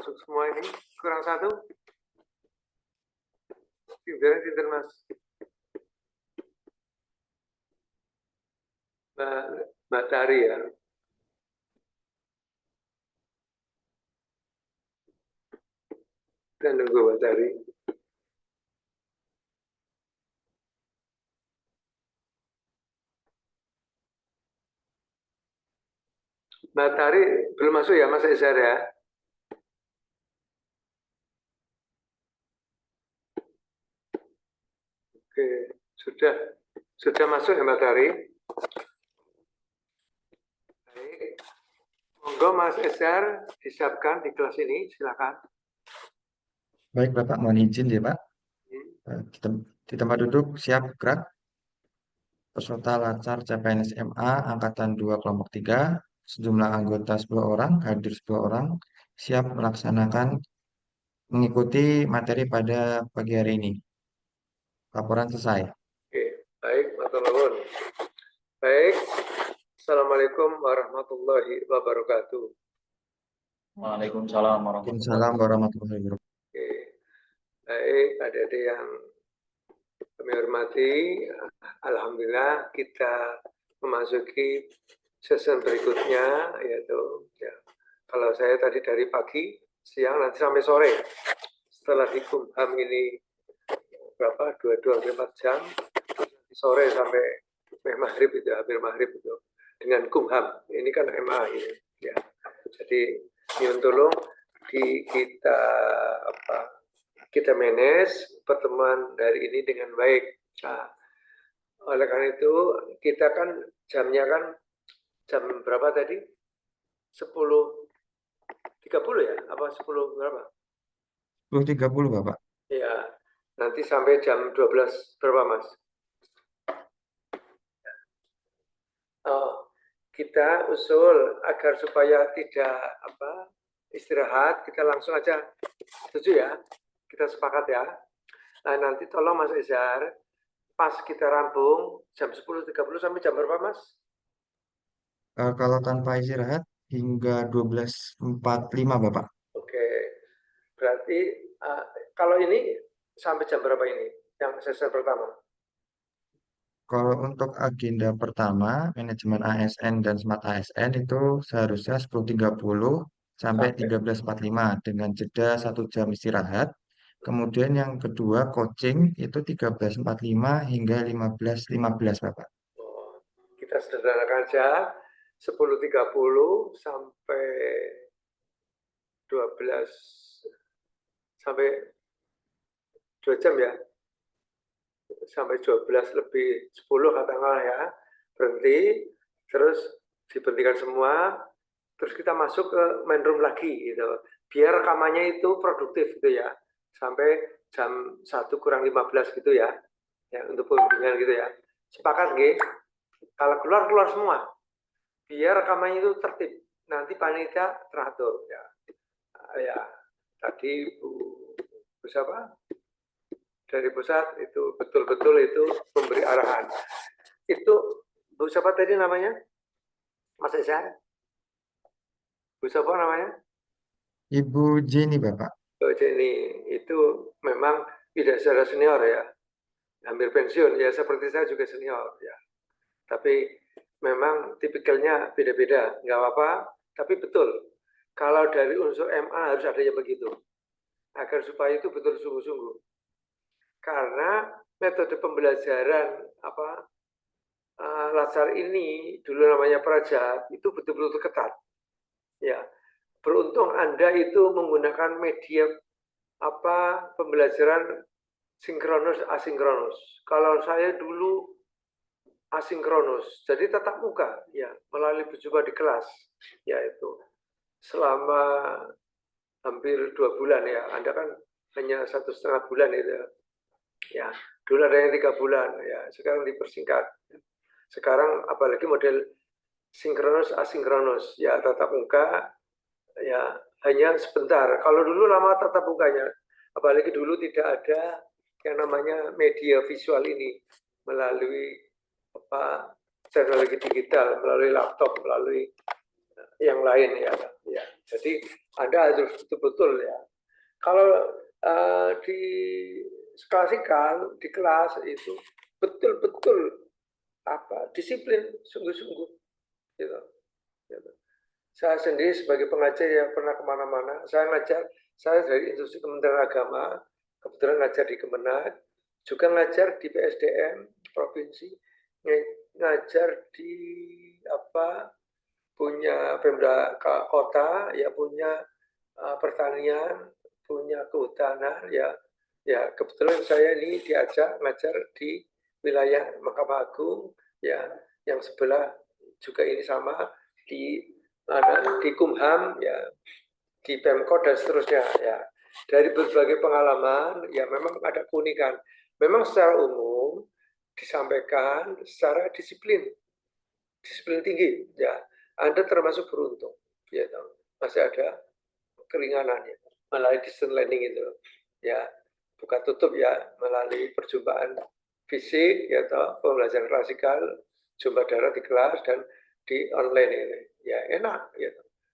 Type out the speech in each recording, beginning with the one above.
masuk semua ini? Kurang satu? Pinter Mas. Mbak Tari ya. Kita nunggu Mbak Tari. Mbak Tari belum masuk ya Mas Ezar ya? Oke, sudah masuk ya Mbak Tari? Baik. Monggo Mas Ezar disiapkan di kelas ini, silakan. Baik Bapak, mohon izin ya Pak. Di tempat duduk siap gerak. Peserta Latsar CPNS MA Angkatan 2 kelompok 3, sejumlah anggota 10 orang, hadir 10 orang, siap mengikuti materi pada pagi hari ini. Laporan selesai. Oke, baik, matur nuwun. Baik, Assalamualaikum warahmatullahi wabarakatuh. Waalaikumsalam warahmatullahi wabarakatuh. Oke, baik, adik-adik yang kami hormati, alhamdulillah kita memasuki season berikutnya, yaitu ya, kalau saya tadi dari pagi, siang, nanti sampai sore. Setelah di Kumham ini berapa? 22-24 jam, sore sampai maghrib itu, hampir maghrib itu dengan Kumham. Ini kan MA ini, ya. Jadi nyuwun tolong kita manage pertemuan hari ini dengan baik. Nah, oleh karena itu kita kan jamnya kan jam berapa tadi? 10.30 ya? Apa 10 berapa? 10.30 Bapak. Ya, nanti sampai jam 12 berapa Mas? Kita usul agar supaya tidak istirahat, kita langsung aja. Setuju ya? Kita sepakat ya. Nah, nanti tolong Mas Ezar, pas kita rampung jam 10.30 sampai jam berapa Mas? Kalau tanpa istirahat hingga 12.45 Bapak. Oke, berarti kalau ini sampai jam berapa ini? Yang sesi pertama? Kalau untuk agenda pertama, manajemen ASN dan Smart ASN itu seharusnya 10.30 sampai 13.45 dengan jeda 1 jam istirahat. Kemudian yang kedua coaching itu 13.45 hingga 15.15 Bapak. Kita sederhanakan aja 10.30 sampai 12 sampai 2 jam ya. Sampai 12 lebih 10 katakanlah ya. Berhenti, terus diberhentikan semua, terus kita masuk ke main room lagi gitu. Biar rekamannya itu produktif gitu ya. Sampai jam 1 kurang 15 gitu ya. Ya, untuk pembimbingan gitu ya. Sepakat nggih? Kalau keluar semua. Biar rekamannya itu tertib. Nanti panitia teratur ya. Ya, tadi Bu siapa? Dari pusat itu betul-betul itu memberi arahan. Itu Bu siapa tadi namanya? Mas Ezar? Bu siapa namanya? Ibu Jenny Bapak. Bu Jenny itu memang tidak secara senior ya. Hampir pensiun ya, seperti saya juga senior ya. Tapi memang tipikalnya beda-beda, nggak apa-apa. Tapi betul, kalau dari unsur MA harus ada yang begitu. Agar supaya itu betul sungguh-sungguh. Karena metode pembelajaran Latsar ini dulu namanya Praja itu betul-betul ketat. Ya, beruntung Anda itu menggunakan media pembelajaran sinkronus asinkronus. Kalau saya dulu asinkronus, jadi tatap muka ya melalui berjumpa di kelas, yaitu selama hampir 2 bulan ya. Anda kan hanya 1,5 bulan itu ya. Dulu ada yang 3 bulan ya, sekarang dipersingkat. Sekarang apalagi model sinkronus asinkronus ya, tatap muka ya hanya sebentar. Kalau dulu lama tatap mukanya, apalagi dulu tidak ada yang namanya media visual ini melalui teknologi digital, melalui laptop, melalui yang lain ya. Jadi Anda harus betul-betul ya. Kalau di klasikal di kelas itu betul-betul disiplin sungguh-sungguh gitu, gitu. Saya sendiri sebagai pengajar yang pernah kemana-mana, saya dari institusi Kementerian Agama, kebetulan ngajar di Kemenag, juga ngajar di PSDM provinsi, ngajar di punya Pemda kota, ya punya pertanian, punya kehutanan, ya kebetulan saya ini diajak ngajar di wilayah Mahkamah Agung, ya yang sebelah juga ini sama di di Kumham, ya di Pemkot dan seterusnya, ya. Dari berbagai pengalaman, ya memang ada keunikan. Memang secara umum disampaikan secara disiplin tinggi, ya. Anda termasuk beruntung, ya, masih ada keringanannya melalui distance learning itu, ya, buka tutup ya, melalui perjumpaan fisik, ya, pembelajaran klasikal, jumpa darat di kelas dan di online ini, ya enak, ya.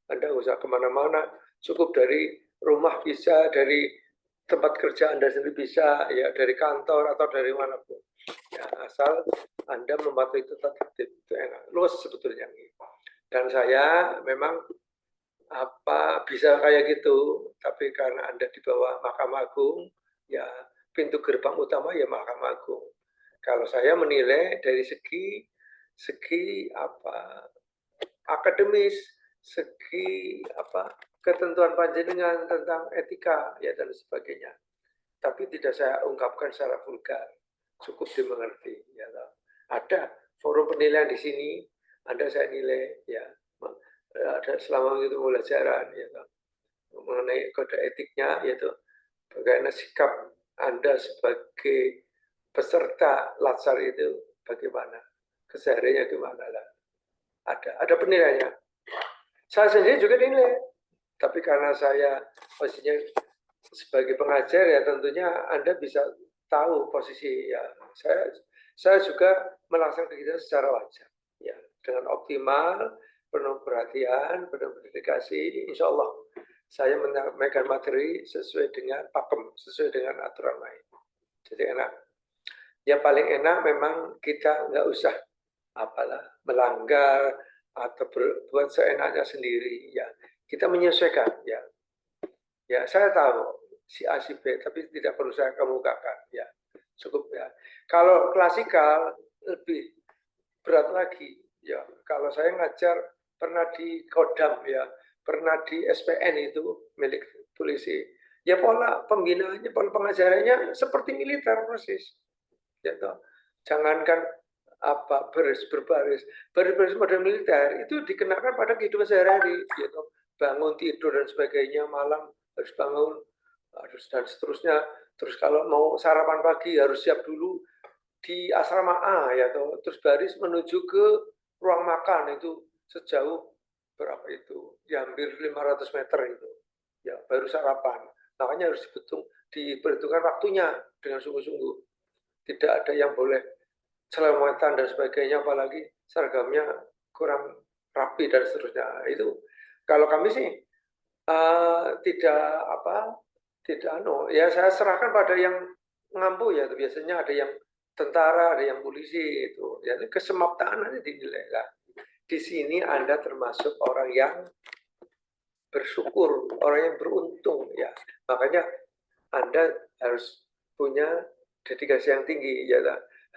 Anda nggak usah kemana-mana, cukup dari rumah bisa, dari tempat kerja Anda sendiri bisa, ya dari kantor atau dari manapun, ya asal Anda mematuhi itu tertib, itu enak, luas sebetulnya. Dan saya memang bisa kayak gitu, tapi karena Anda di bawah Mahkamah Agung, ya pintu gerbang utama ya Mahkamah Agung. Kalau saya menilai dari segi akademis, segi ketentuan panjenengan tentang etika ya dan sebagainya. Tapi tidak saya ungkapkan secara vulgar, cukup dimengerti. Ya, ada forum penilaian di sini, Anda saya nilai, ya ada selama itu pembelajaran, ya, mengenai kode etiknya, yaitu bagaimana sikap Anda sebagai peserta latsar itu, bagaimana kesehariannya, gimana lah. Ada penilaiannya. Saya sendiri juga dinilai, tapi karena saya posisinya sebagai pengajar, ya tentunya Anda bisa tahu posisi, ya saya juga melaksanakan kegiatan secara wajar, ya dengan optimal, penuh perhatian, penuh dedikasi. Insya Allah saya menyampaikan materi sesuai dengan pakem, sesuai dengan aturan main. Jadi enak. Yang paling enak memang kita nggak usah melanggar atau berbuat seenaknya sendiri, ya kita menyesuaikan, ya saya tahu si A si B, tapi tidak perlu saya kemukakan, ya cukup, ya. Kalau klasikal lebih berat lagi, ya kalau saya ngajar pernah di Kodam, ya pernah di SPN itu milik polisi, ya pola pembinaannya, pola pengajarannya seperti militer persis, ya toh. Jangankan berbaris model militer itu dikenakan pada kehidupan sehari-hari, gitu. Bangun tidur dan sebagainya, malam harus bangun, dan seterusnya. Terus kalau mau sarapan pagi harus siap dulu di asrama A, ya toh. Terus baris menuju ke ruang makan itu sejauh berapa itu? Ya hampir 500 meter itu. Ya baru sarapan. Makanya harus diperhitungkan waktunya dengan sungguh-sungguh. Tidak ada yang boleh selamatan dan sebagainya, apalagi seragamnya kurang rapi dan seterusnya. Itu kalau kami sih tidak ya saya serahkan pada yang ngampu, ya biasanya ada yang tentara, ada yang polisi, itu ya kesemaptaan nanti dinilai lah. Di sini Anda termasuk orang yang bersyukur, orang yang beruntung, ya makanya Anda harus punya dedikasi yang tinggi, ya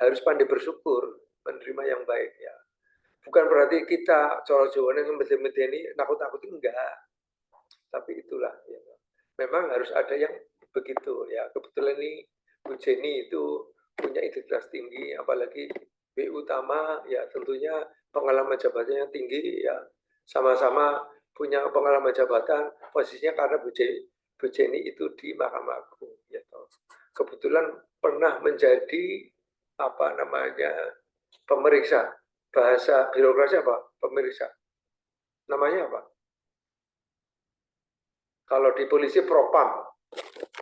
harus pandai bersyukur, menerima yang baik, ya. Bukan berarti kita Jawa yang ini nakut-nakuti, enggak. Tapi itulah, ya. Memang harus ada yang begitu, ya. Kebetulan ini Bu Jenny itu punya integritas tinggi, apalagi B utama, ya tentunya pengalaman jabatannya tinggi, ya sama-sama punya pengalaman jabatan, posisinya karena Bu Jenny itu di Mahkamah Agung, ya toh. Kebetulan pernah menjadi pemeriksa, bahasa birokrasi pemeriksa, namanya apa, kalau di polisi propam,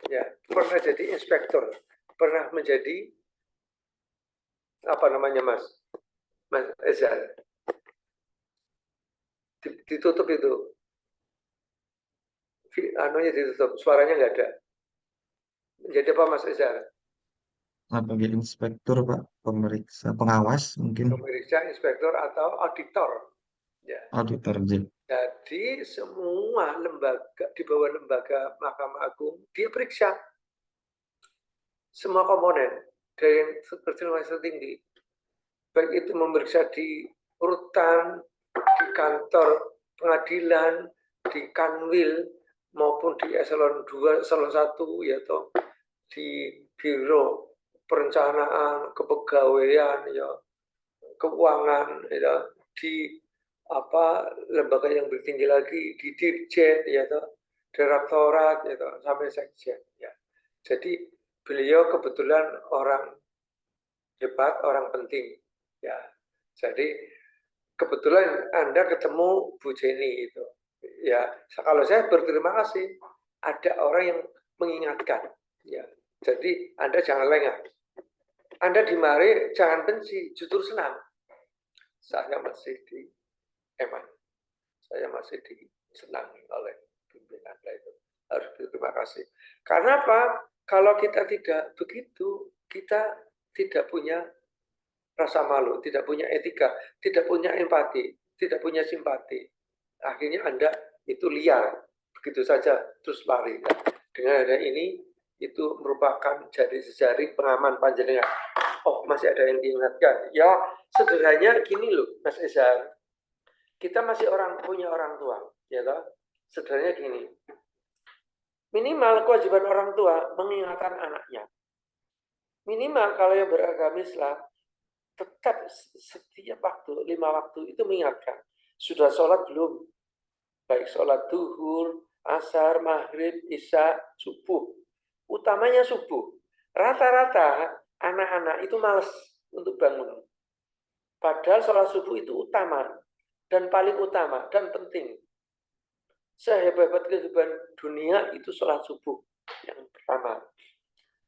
ya pernah jadi inspektur, pernah menjadi Mas Ezal, ditutup itu anunya ditutup, suaranya nggak ada. Jadi apa Mas Izar? Sebagai inspektur, Pak, pemeriksa, pengawas mungkin, Pemeriksa, inspektor atau auditor. Ya. auditor J. Jadi semua lembaga di bawah lembaga Mahkamah Agung dia periksa semua komponen dari yang kecil sampai tinggi. Baik itu memeriksa di rutan, di kantor pengadilan, di kanwil maupun di eselon 2, eselon 1 yaitu di biro perencanaan, kepegawaian ya, keuangan ya, di apa lembaga yang lebih tinggi lagi di dirjen ya toh, direktorat ya toh, sampai sekjen ya. Jadi beliau kebetulan orang hebat, orang penting ya. Jadi kebetulan Anda ketemu Bu Jenny itu ya. Kalau saya berterima kasih ada orang yang mengingatkan ya. Jadi Anda jangan lengah. Anda dimari jangan benci, justru senang. Saya masih di Eman. Saya masih disenangi oleh pimpinan Anda itu. Harus berterima kasih. Karena apa? Kalau kita tidak begitu, kita tidak punya rasa malu, tidak punya etika, tidak punya empati, tidak punya simpati. Akhirnya Anda itu liar, begitu saja terus lari. Dengan ada ini, itu merupakan jari-jari pengaman panjenengan. Oh, masih ada yang diingatkan. Ya, sederhananya gini loh, Mas Ezar. Kita masih punya orang tua, ya toh? Sederhananya gini. Minimal kewajiban orang tua mengingatkan anaknya. Minimal kalau yang beragama Islam tetap setiap waktu, 5 waktu itu mengingatkan. Sudah sholat belum? Baik sholat duhur, asar, maghrib, isya, subuh. Utamanya subuh. Rata-rata anak-anak itu malas untuk bangun. Padahal sholat subuh itu utama dan paling utama dan penting. Sehebat kehidupan dunia itu sholat subuh yang pertama.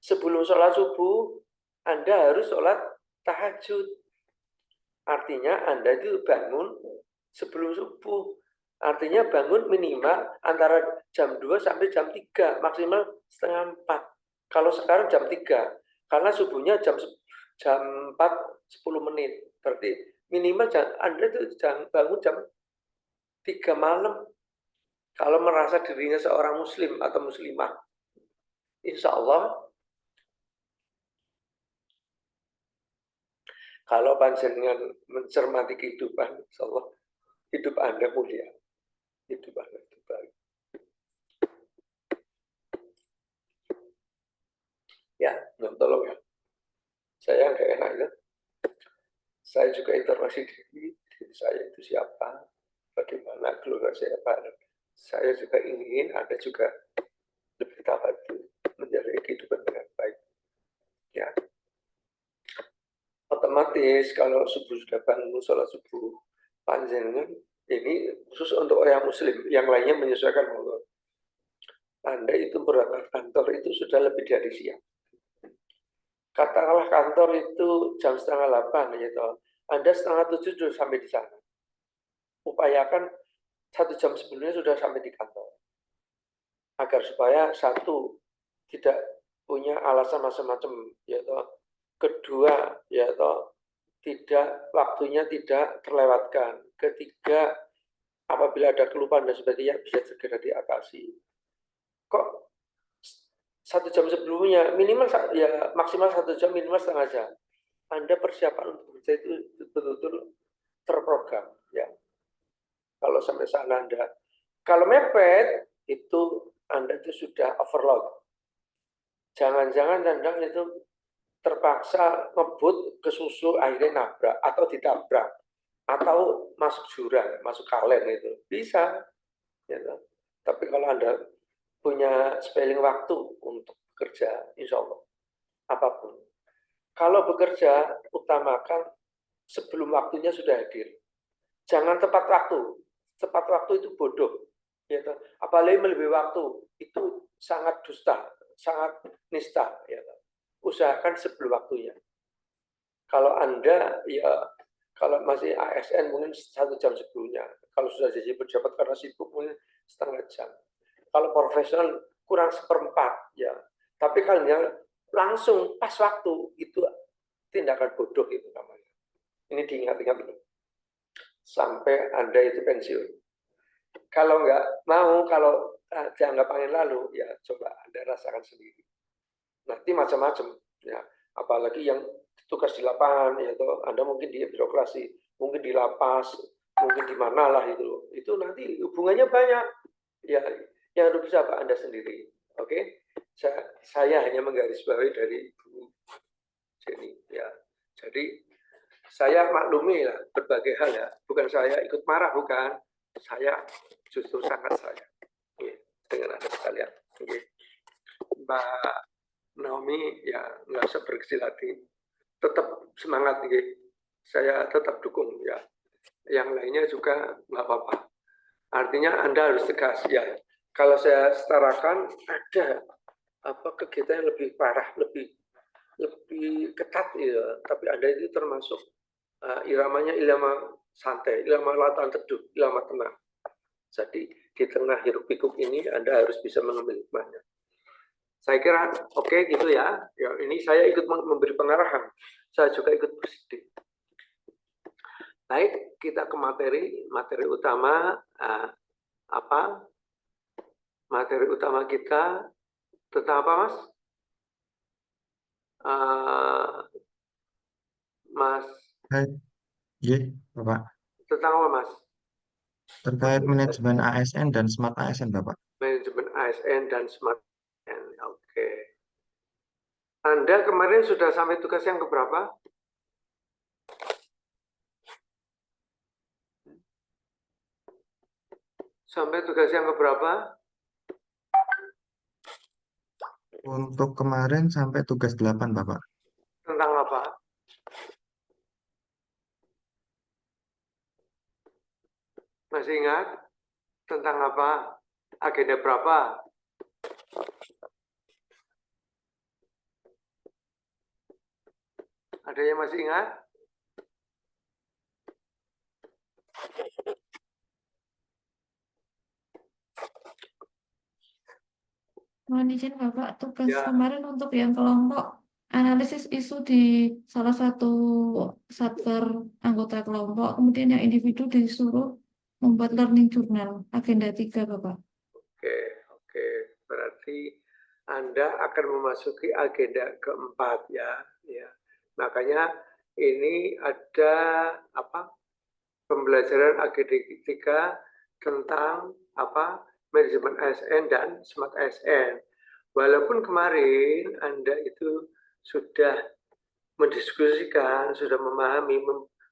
Sebelum sholat subuh, Anda harus sholat tahajud. Artinya Anda itu bangun sebelum subuh. Artinya bangun minimal antara jam 2 sampai jam 3, maksimal setengah 4. Kalau sekarang jam 3, karena subuhnya jam 4 10 menit. Berarti minimal Anda itu bangun jam 3 malam. Kalau merasa dirinya seorang muslim atau muslimah, insya Allah kalau panjenengan mencermati kehidupan, insya Allah hidup Anda mulia, hidup Anda itu baik. Ya, tolong ya. Saya nggak enak ya. Saya juga informasi diri saya itu siapa, bagaimana keluarga saya apa. Saya juga ingin Anda juga lebih tawadhu, menjalani kehidupan dengan baik. Ya, otomatis kalau subuh sudah bangun sholat subuh, panjenengan ini khusus untuk orang muslim, yang lainnya menyesuaikan Allah. Anda itu berangkat kantor itu sudah lebih dari siang. Katakanlah kantor itu jam setengah 8 gitu. Anda setengah 7 sudah sampai di sana. Upayakan 1 jam sebelumnya sudah sampai di kantor. Agar supaya satu, tidak punya alasan macam-macam, yaitu kedua, yaitu waktunya tidak terlewatkan. Ketiga, apabila ada kelupaan dan sebagainya bisa segera diatasi. Kok 1 jam sebelumnya minimal ya maksimal 1 jam, minimal setengah jam. Anda persiapan untuk bekerja itu betul-betul terprogram ya. Kalau sampai sana Anda, kalau mepet itu Anda itu sudah overload. Jangan-jangan Anda itu terpaksa ngebut ke susu akhirnya nabrak atau ditabrak atau masuk jurang, masuk kalen itu bisa. Ya. Tapi kalau Anda punya spelling waktu untuk bekerja, insya Allah apapun. Kalau bekerja, utamakan sebelum waktunya sudah hadir. Jangan tepat waktu. Tepat waktu itu bodoh. Ya, apalagi melebihi waktu itu sangat dusta, sangat nista. Ya. Usahakan sebelum waktunya. Kalau Anda ya kalau masih ASN mungkin 1 jam sebelumnya. Kalau sudah jadi pejabat karena sibuk mungkin setengah jam. Kalau profesional kurang seperempat, ya. Tapi kalau yang langsung pas waktu itu tindakan bodoh itu namanya. Ini diingat-ingat ini. Sampai Anda itu pensiun. Kalau nggak mau, kalau dianggap angin lalu, ya coba Anda rasakan sendiri. Nanti macam-macam, ya. Apalagi yang tugas di lapangan, ya toh, Anda mungkin di birokrasi, mungkin di lapas, mungkin di mana lah itu nanti hubungannya banyak, ya. Yang harus bisa Pak Anda sendiri, oke? Saya hanya menggarisbawahi dari Bu Jenny, ya. Jadi saya maklumi lah berbagai hal ya, bukan saya ikut marah, bukan. Saya justru sangat sayang dengan Anda sekalian. Mbak Naomi ya nggak usah berkecil hati, tetap semangat saya tetap dukung ya. Yang lainnya juga nggak apa-apa. Artinya Anda harus tegas ya. Kalau saya setarakan ada kegiatan yang lebih parah, lebih ketat ya. Tapi Anda itu termasuk iramanya irama santai, irama latan teduh, irama tenang. Jadi di tengah hiruk pikuk ini Anda harus bisa mengambil hikmahnya. Saya kira oke gitu ya. Ya ini saya ikut memberi pengarahan. Saya juga ikut bersedih. Baik, kita ke materi utama apa? Materi utama kita tentang apa, Mas? Mas, Baik, iya, Bapak. tentang apa, Mas? Terkait manajemen ASN dan smart ASN, Bapak. Manajemen ASN dan smart ASN. Oke. Anda kemarin sudah sampai tugas yang keberapa? Sampai tugas yang keberapa? Untuk kemarin sampai tugas 8, Bapak. Tentang apa? Masih ingat? Tentang apa? Agenda berapa? Ada yang masih ingat? Mohon izin Bapak, tugas Ya. kemarin untuk yang kelompok analisis isu di salah satu satker anggota kelompok, kemudian yang individu disuruh membuat learning journal, agenda 3 Bapak. Oke. Berarti Anda akan memasuki agenda keempat ya. Makanya ini ada pembelajaran agenda 3 tentang manajemen ASN dan smart ASN. Walaupun kemarin Anda itu sudah mendiskusikan, sudah memahami,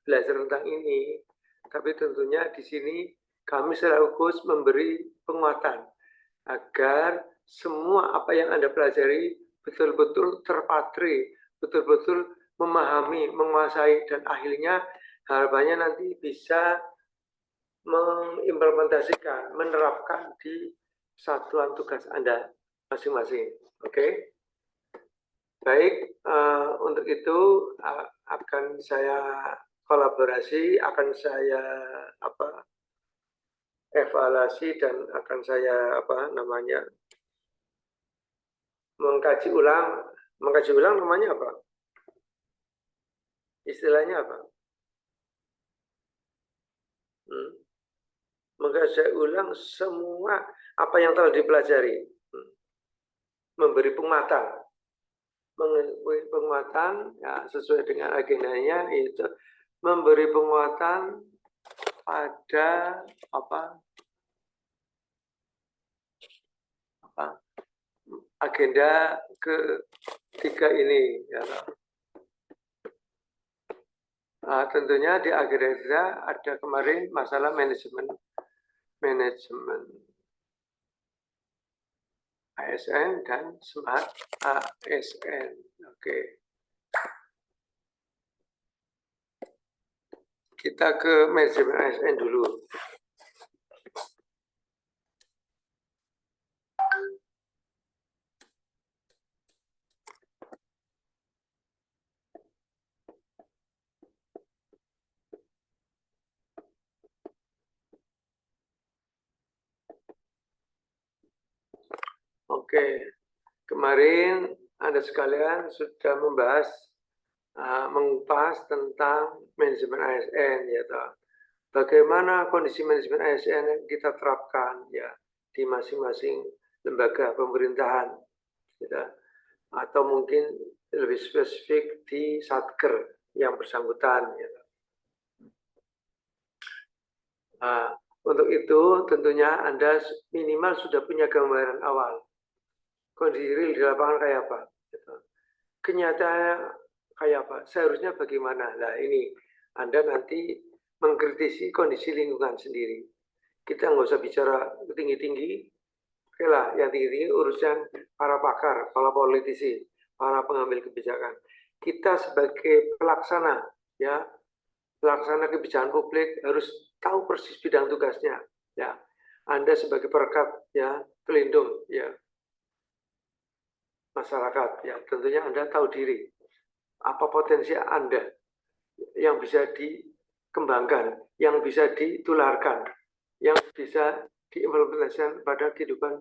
belajar tentang ini, tapi tentunya di sini kami secara khusus memberi penguatan agar semua apa yang Anda pelajari betul-betul terpatri, betul-betul memahami, menguasai, dan akhirnya harapannya nanti bisa mengimplementasikan, menerapkan di satuan tugas Anda masing-masing. Oke? Baik, untuk itu akan saya kolaborasi, akan saya evaluasi dan akan saya mengkaji ulang. Mengkaji ulang namanya apa? Istilahnya apa? Mengkaji ulang semua apa yang telah dipelajari. Memberi penguatan. Memberi penguatan ya, sesuai dengan agendanya, yaitu memberi penguatan pada agenda ketiga ini ya. Tentunya di agenda ada kemarin masalah manajemen ASN dan smart ASN. Oke. Kita ke manajemen ASN dulu. Oke, kemarin Anda sekalian sudah membahas, mengupas tentang manajemen ASN ya toh. Bagaimana kondisi manajemen ASN yang kita terapkan ya di masing-masing lembaga pemerintahan, ya. Atau mungkin lebih spesifik di Satker yang bersangkutan. Ya. Nah, untuk itu tentunya Anda minimal sudah punya gambaran awal. Kondisi real di lapangan kayak apa? Gitu. Kenyataannya kayak apa? Seharusnya bagaimana? Nah ini Anda nanti mengkritisi kondisi lingkungan sendiri. Kita nggak usah bicara tinggi-tinggi. Oke lah, yang tinggi-tinggi urusan para pakar, para politisi, para pengambil kebijakan. Kita sebagai pelaksana, ya, pelaksana kebijakan publik harus tahu persis bidang tugasnya. Ya, Anda sebagai perekat, ya, pelindung, ya, masyarakat, ya, tentunya Anda tahu diri apa potensi Anda yang bisa dikembangkan, yang bisa ditularkan, yang bisa diimplementasikan pada kehidupan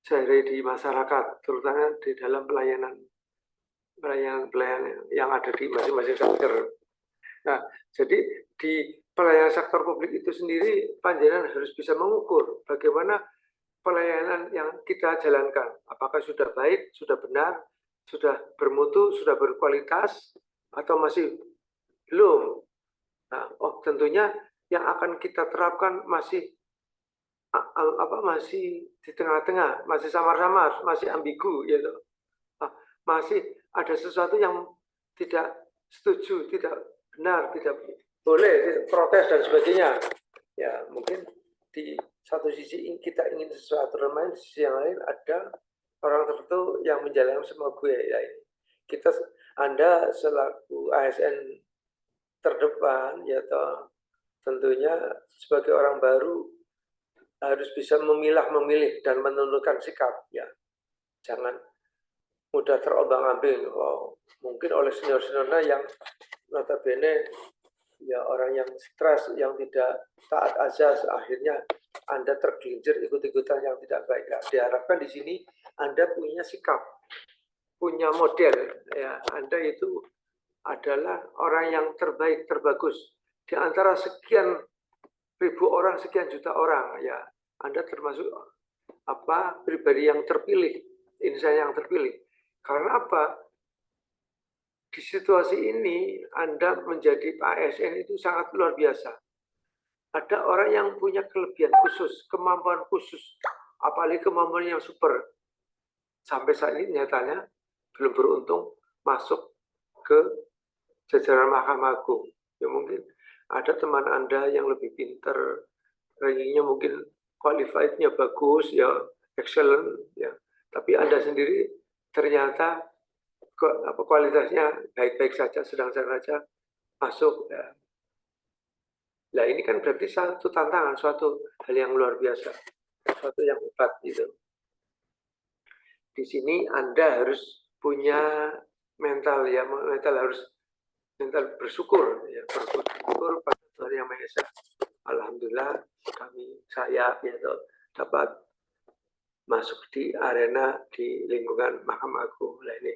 sehari di masyarakat, terutama di dalam pelayanan yang ada di masing-masing sektor. Nah, jadi di pelayanan sektor publik itu sendiri, panjenengan harus bisa mengukur bagaimana pelayanan yang kita jalankan, apakah sudah baik, sudah benar, sudah bermutu, sudah berkualitas, atau masih belum. Nah, tentunya yang akan kita terapkan masih masih di tengah-tengah, masih samar-samar, masih ambigu, gitu. Masih ada sesuatu yang tidak setuju, tidak benar, tidak boleh, protes dan sebagainya. Ya, mungkin di satu sisi kita ingin sesuatu lain, di sisi yang lain ada orang tertentu yang menjalankan semua gue ya ini. Anda selaku ASN terdepan ya toh, tentunya sebagai orang baru harus bisa memilah-memilih dan menentukan sikap ya. Jangan mudah terombang-ambing mungkin oleh senior-seniornya yang notabene ya orang yang stres, yang tidak taat azas, akhirnya Anda tergelincir ikut-ikutan yang tidak baik. Nah, diharapkan di sini Anda punya sikap, punya model ya. Anda itu adalah orang yang terbaik, terbagus di antara sekian ribu orang, sekian juta orang ya. Anda termasuk pribadi yang terpilih, insan yang terpilih. Karena apa? Di situasi ini Anda menjadi ASN itu sangat luar biasa. Ada orang yang punya kelebihan khusus, kemampuan khusus, apalagi kemampuan yang super. Sampai saat ini nyatanya belum beruntung masuk ke jajaran Mahkamah Agung. Ya mungkin ada teman Anda yang lebih pintar, rankingnya mungkin qualified-nya bagus, ya excellent, ya. Tapi Anda sendiri ternyata kualitasnya baik-baik saja, sedang-sedang saja masuk. Ya. Nah ini kan berarti satu tantangan, suatu hal yang luar biasa, suatu yang hebat gitu. Di sini Anda harus punya mental ya, mental bersyukur ya, bersyukur pada Tuhan Yang Maha Esa. Alhamdulillah saya dapat masuk di arena di lingkungan Mahkamah Agung. Nah ini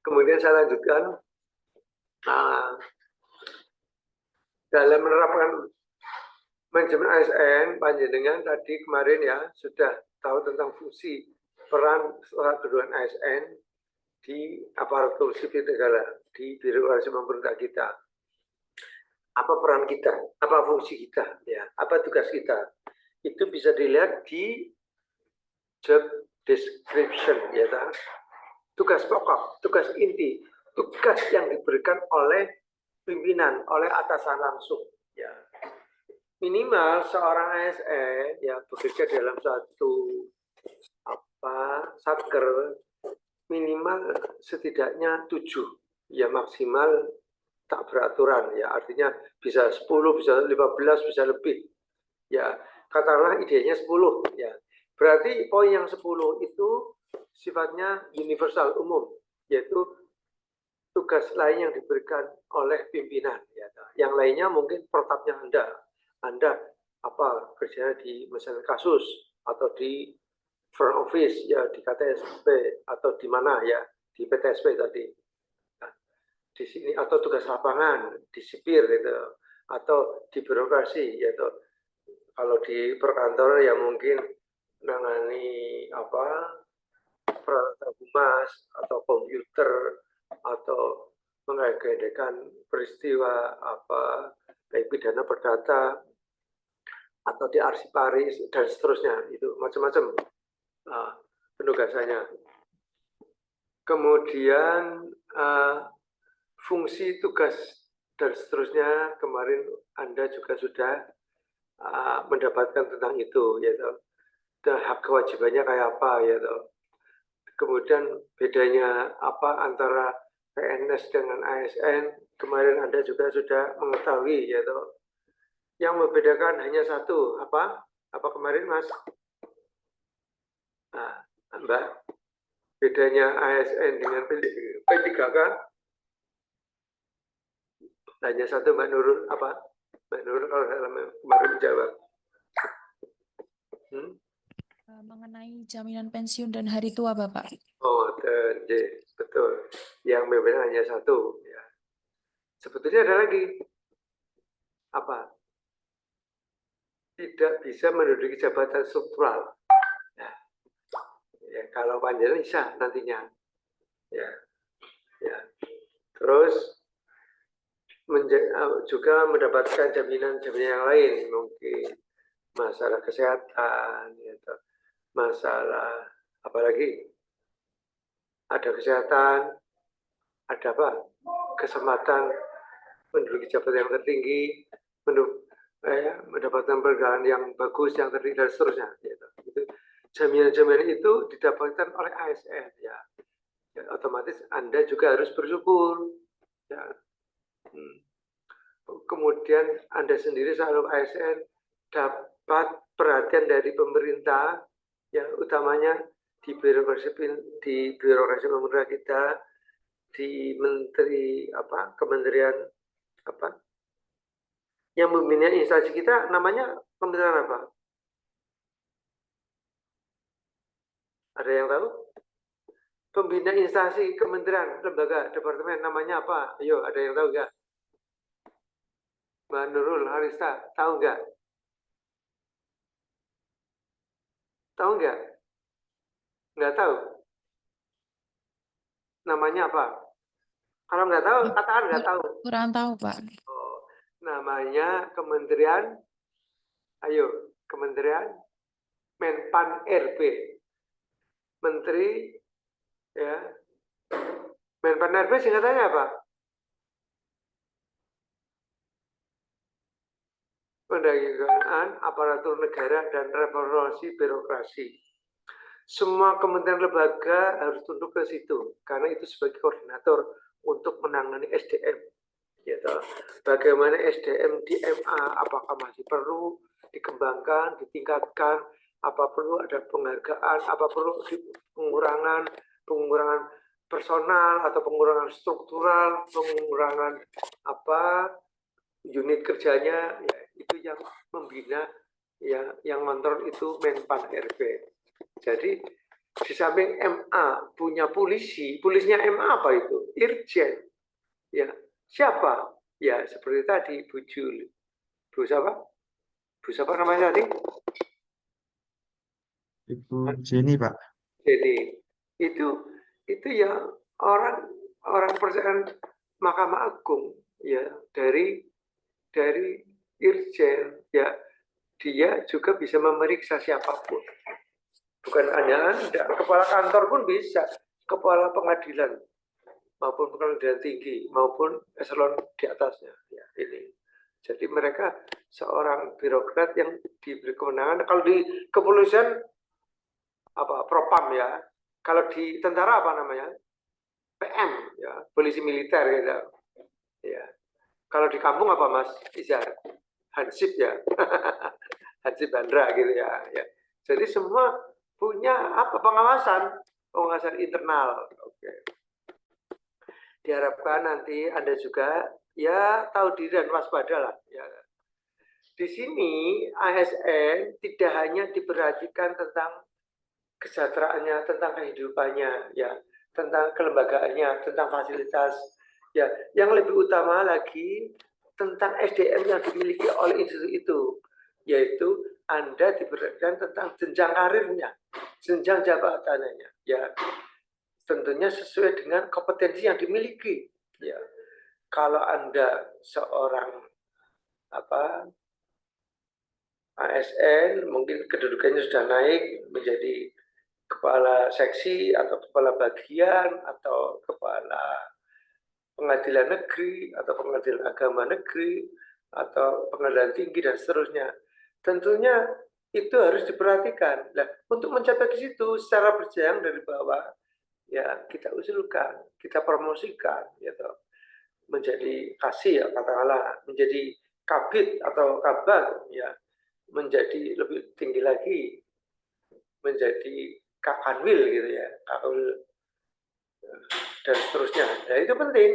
kemudian saya lanjutkan dalam menerapkan manajemen ASN, panjenengan tadi kemarin ya sudah tahu tentang fungsi peran kedudukan ASN di aparatur sipil negara, di birokrasi pemerintah kita. Apa peran kita? Apa fungsi kita? Ya, apa tugas kita? Itu bisa dilihat di job description, ya, tugas pokok, tugas inti, tugas yang diberikan oleh pimpinan, oleh atasan langsung. Ya. Minimal seorang ASN ya bekerja dalam satu satker minimal setidaknya 7, ya maksimal tak beraturan ya, artinya bisa 10, bisa 15, bisa lebih. Ya, katakanlah idenya 10 ya. Berarti poin yang 10 itu sifatnya universal umum, yaitu tugas lain yang diberikan oleh pimpinan. Ya. Yang lainnya mungkin protapnya Anda apa kerjanya di misalnya kasus atau di front office ya di KTSP atau di mana ya di PTSP tadi. Nah, di sini atau tugas lapangan di sipir gitu atau di birokrasi yaitu kalau di perkantoran ya mungkin menangani apa peralatan humas atau komputer atau mengagendakan peristiwa apa baik pidana perdata atau di arsiparis dan seterusnya itu macam-macam penugasannya. Kemudian fungsi tugas dan seterusnya kemarin Anda juga sudah mendapatkan tentang itu yaitu dan hak kewajibannya kayak apa yaitu. Kemudian bedanya apa antara PNS dengan ASN kemarin Anda juga sudah mengetahui yaitu yang membedakan hanya satu apa kemarin Mas Mbak bedanya ASN dengan P3K hanya satu Mbak Nurul apa Mbak Nurul kalau dalam kemarin menjawab mengenai jaminan pensiun dan hari tua Bapak. Oh, betul. Yang membedakan hanya satu. Ya. Sebetulnya ada lagi. Apa? Tidak bisa menduduki jabatan struktural. Ya. Ya, kalau panjang bisa nantinya. Ya. Ya. Terus juga mendapatkan jaminan-jaminan yang lain. Mungkin masalah kesehatan. Gitu. Masalah apalagi ada kesehatan, ada apa? Kesempatan menduduki jabatan yang tertinggi, mendapatkan pekerjaan yang bagus, yang tertinggi dan seterusnya. Gitu. Jaminan-jaminan itu didapatkan oleh ASN. Ya. Ya, otomatis Anda juga harus bersyukur. Ya. Kemudian Anda sendiri selalu ASN dapat perhatian dari pemerintah, yang utamanya di birokrasi pemerintah kita, di menteri apa kementerian apa yang membina instansi kita namanya kementerian apa? Ada yang tahu? Pembina instansi kementerian, lembaga, departemen namanya apa? Ayo, ada yang tahu nggak? Mbak Nurul Harista, tahu nggak? Tahu nggak? Nggak tahu. Namanya apa? Kalau nggak tahu, katakan nggak tahu. Kurang tahu, Pak. Oh, namanya Kementerian, ayo, Kementerian Menpan RB. Menteri, ya. Menpan RB singkatannya apa? Pendagangan aparatur negara dan reformasi birokrasi. Semua kementerian lembaga harus tunduk ke situ karena itu sebagai koordinator untuk menangani SDM. Gitu. Bagaimana SDM di MA, apakah masih perlu dikembangkan, ditingkatkan, apa perlu ada penghargaan, apa perlu pengurangan personal atau pengurangan struktural, pengurangan apa unit kerjanya, ya, itu yang membina, ya, yang ngontrol itu Menpan RB. Jadi di samping MA punya polisinya MA apa itu? Irjen. Ya, siapa? Ya, seperti tadi Bu Jul. Bu siapa? Bu siapa namanya tadi? Ibu Jenny, Pak. Jadi itu ya orang percayaan Mahkamah Agung ya dari Irjen ya dia juga bisa memeriksa siapapun. Bukan hanya Anda, kepala kantor pun bisa, kepala pengadilan maupun pengadilan tinggi maupun eselon di atasnya. Ya, ini. Jadi mereka seorang birokrat yang diberi kewenangan. Kalau di kepolisian apa propam ya. Kalau di tentara apa namanya? PM ya, polisi militer gitu. Ya. Kalau di kampung apa Mas Izar? Hansip ya. Hansip Bandra gitu ya. Ya. Jadi semua punya apa pengawasan pengawasan internal. Oke. Diharapkan nanti Anda juga ya tahu diri dan waspada lah. Ya. Di sini ASN tidak hanya diperhatikan tentang kesejahteraannya, tentang kehidupannya, ya, tentang kelembagaannya, tentang fasilitas, ya, yang lebih utama lagi tentang SDM yang dimiliki oleh institusi itu, yaitu Anda diperhatikan tentang jenjang karirnya, jenjang jabatannya, ya, tentunya sesuai dengan kompetensi yang dimiliki, ya. Kalau Anda seorang ASN, mungkin kedudukannya sudah naik menjadi kepala seksi atau kepala bagian atau kepala pengadilan negeri atau pengadilan agama negeri atau pengadilan tinggi dan seterusnya. Tentunya itu harus diperhatikan. Nah, untuk mencapai ke situ secara berjenjang dari bawah, ya kita usulkan, kita promosikan, gitu, menjadi kasih, ya katakanlah, menjadi kabid atau kabar, ya, menjadi lebih tinggi lagi, menjadi kakanwil gitu ya, kakanwil dan seterusnya. Nah itu penting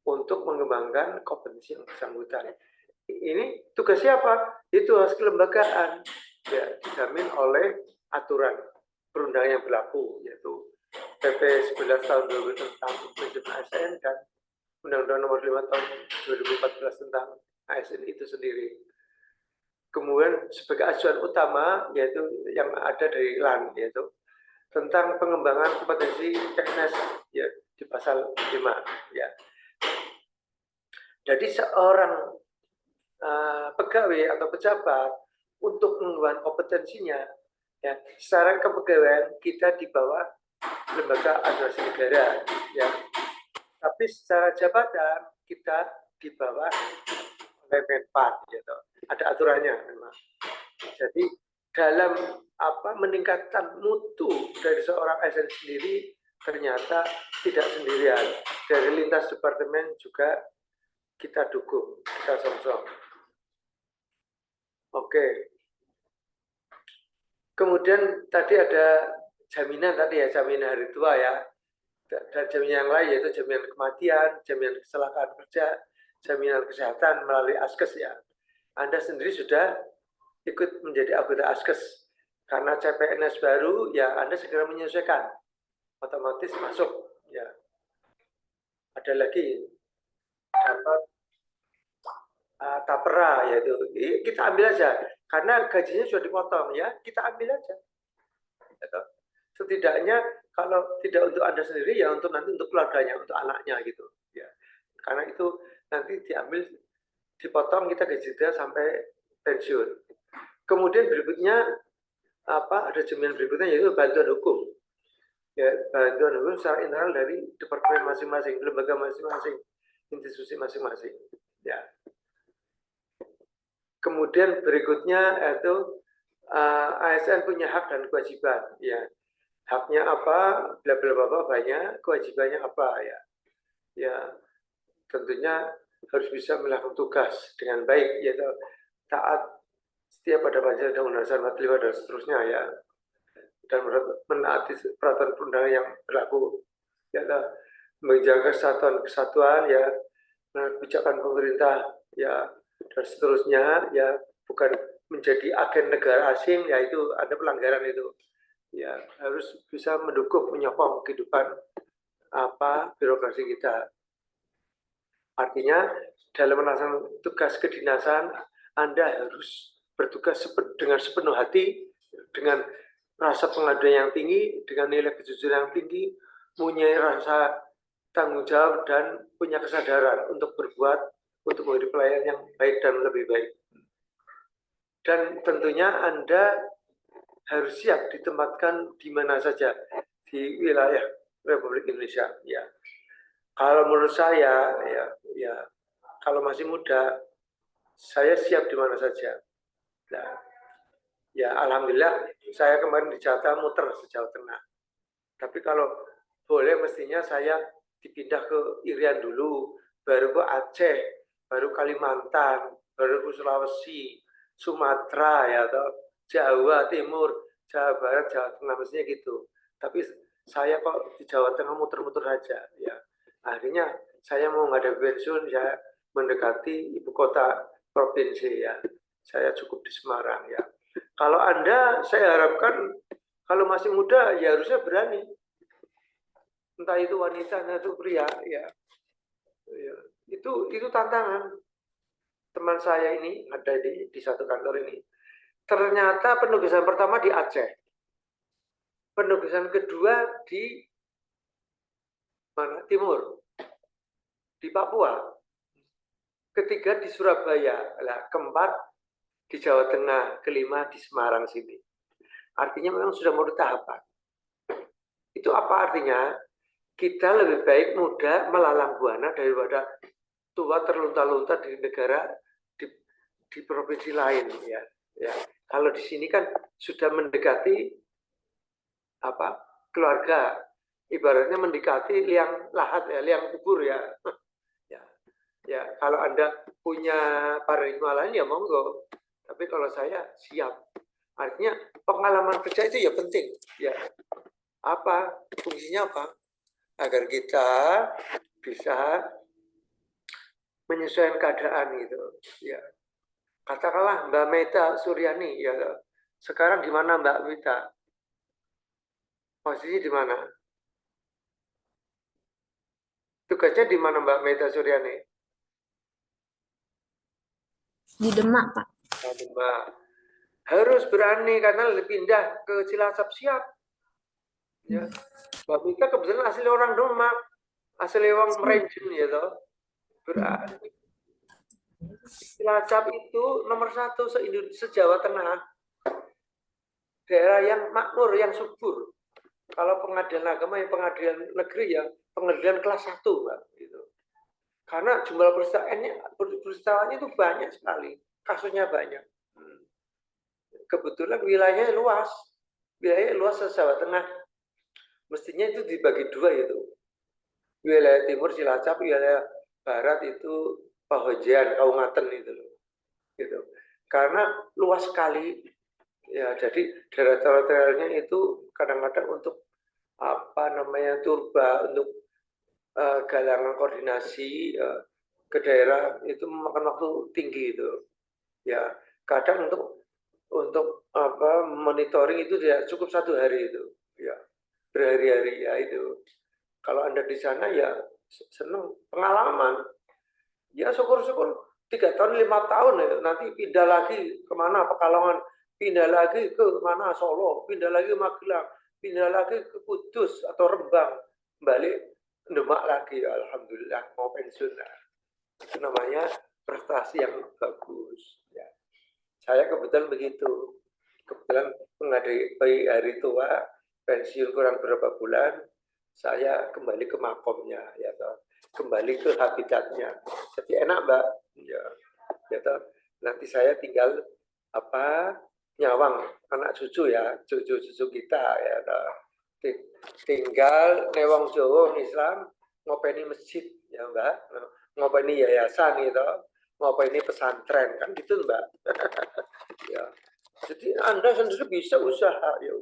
untuk mengembangkan kompetensi yang bersangkutan. Ini tugas siapa? Itu harus kelembagaan, ya, dijamin oleh aturan perundangan yang berlaku, yaitu PP 11 tahun 2000 tentang manajemen ASN dan Undang-Undang Nomor 5 tahun 2014 tentang ASN itu sendiri. Kemudian sebagai acuan utama yaitu yang ada dari LAN, yaitu tentang pengembangan kompetensi PNS, ya, di pasal 5, ya. Jadi seorang pegawai atau pejabat untuk mengembangkan kompetensinya, ya, secara kepegawaian kita di bawah lembaga administrasi negara, ya. Tapi secara jabatan kita di bawah Menpan, gitu. Ada aturannya memang. Jadi dalam meningkatkan mutu dari seorang ASN sendiri ternyata tidak sendirian. Dari lintas departemen juga kita dukung, kita song-song. Oke. Kemudian tadi ada jaminan tadi ya, jaminan hari tua ya. Dan jaminan yang lain yaitu jaminan kematian, jaminan kecelakaan kerja, jaminan kesehatan melalui Askes ya. Anda sendiri sudah ikut menjadi anggota Askes. Karena CPNS baru, ya Anda segera menyesuaikan. Otomatis masuk. Ya. Ada lagi dapat tapera, yaitu kita ambil aja. Karena gajinya sudah dipotong, ya kita ambil aja. Setidaknya kalau tidak untuk Anda sendiri, ya untuk nanti untuk keluarganya, untuk anaknya gitu. Ya. Karena itu nanti diambil, dipotong kita gaji dia sampai pensiun. Kemudian berikutnya ada jaminan berikutnya yaitu bantuan hukum. Ya, bantuan hukum secara internal dari departemen masing-masing, lembaga masing-masing, institusi masing-masing. Ya. Kemudian berikutnya itu ASN punya hak dan kewajiban. Ya. Haknya apa? Bla bla bla banyak. Kewajibannya apa ya? Ya, tentunya harus bisa melakukan tugas dengan baik, yaitu taat setia pada Pancasila dan Undang-Undang 45 dan seterusnya ya, dan menaati peraturan perundangan yang berlaku, ya, menjaga kesatuan ya, kebijakan pemerintah ya, dan seterusnya ya, bukan menjadi agen negara asing, ya itu ada pelanggaran itu ya, harus bisa mendukung menyokong kehidupan birokrasi kita. Artinya dalam melaksanakan tugas kedinasan Anda harus bertugas dengan sepenuh hati, dengan rasa pengabdian yang tinggi, dengan nilai kejujuran yang tinggi, punya rasa tanggung jawab dan punya kesadaran untuk berbuat, untuk memberi pelayanan yang baik dan lebih baik. Dan tentunya Anda harus siap ditempatkan di mana saja di wilayah Republik Indonesia. Ya, kalau menurut saya, ya kalau masih muda, saya siap di mana saja. Nah, ya alhamdulillah saya kemarin di Jakarta muter sejauh tengah. Tapi kalau boleh mestinya saya dipindah ke Irian dulu, baru ke Aceh, baru Kalimantan, baru ke Sulawesi, Sumatera ya, atau Jawa Timur, Jawa Barat, Jawa Tengah, mestinya gitu. Tapi saya kok di Jawa Tengah muter-muter aja ya. Akhirnya saya mau menghadapi pensiun, saya mendekati ibu kota provinsi ya. Saya cukup di Semarang ya. Kalau Anda, saya harapkan kalau masih muda ya harusnya berani. Entah itu wanita, entah itu pria ya. Ya. Itu tantangan. Teman saya ini ada di satu kantor ini. Ternyata penugasan pertama di Aceh. Penugasan kedua di mana? Timur. Di Papua. Ketiga di Surabaya. Nah, keempat di Jawa Tengah. Kelima di Semarang sini. Artinya memang sudah mau tahapan. Itu apa artinya? Kita lebih baik muda melalang buana daripada tua terlunta-lunta di negara di provinsi lain ya. Ya. Kalau di sini kan sudah mendekati apa? Keluarga. Ibaratnya mendekati liang lahat ya, liang kubur ya. Ya. Ya, kalau Anda punya paradigma lain ya monggo. Tapi kalau saya siap. Artinya pengalaman kerja itu ya penting ya. Apa? Fungsinya apa? Agar kita bisa menyesuaikan keadaan gitu ya. Katakanlah Mbak Meta Suryani ya, sekarang di mana Mbak Meta, posisi di mana, tugasnya di mana Mbak Meta Suryani? Di Demak, Pak. Mbak harus berani karena pindah ke Cilacap siap ya. Mbak Meta kebetulan asli orang Demak, asli orang Merenjin ya toh. Berani. Cilacap itu nomor 1 se-Jawa Tengah, daerah yang makmur, yang subur. Kalau pengadilan agama ya pengadilan negeri ya pengadilan kelas 1 Mbak, gitu. Karena jumlah peristiwanya itu banyak sekali, kasusnya banyak. Kebetulan wilayahnya luas se-Jawa Tengah. Mestinya itu dibagi 2 itu. Wilayah timur Cilacap, wilayah barat itu Pahojian, Kaungaten itu loh. Gitu. Karena luas sekali ya, jadi daerah teritorialnya itu kadang-kadang untuk apa namanya turba, untuk galangan koordinasi ke daerah itu memakan waktu tinggi itu ya. Kadang untuk apa monitoring itu tidak cukup 1 hari itu ya, berhari-hari ya. Itu kalau Anda di sana ya senang pengalaman ya, syukur-syukur 3 tahun 5 tahun ya, nanti pindah lagi kemana, Pekalongan, pindah lagi ke mana, Solo, pindah lagi ke Magelang, pindah lagi ke Kudus atau Rembang, balik Demak lagi. Alhamdulillah mau pensiun. Nah, itu namanya prestasi yang bagus ya. Saya kebetulan begitu, kebetulan menghadapi hari tua pensiun kurang berapa bulan, saya kembali ke makomnya ya toh, kembali ke habitatnya. Jadi enak Mbak ya, ya toh. Nanti saya tinggal apa nyawang anak cucu ya, cucu kita ya toh. Tinggal newang Jawa Islam, ngopeni masjid ya Mbak, ngopeni yayasan gitu, ngopeni pesantren kan gitu Mbak. Ya. Jadi Anda sendiri bisa usaha ya.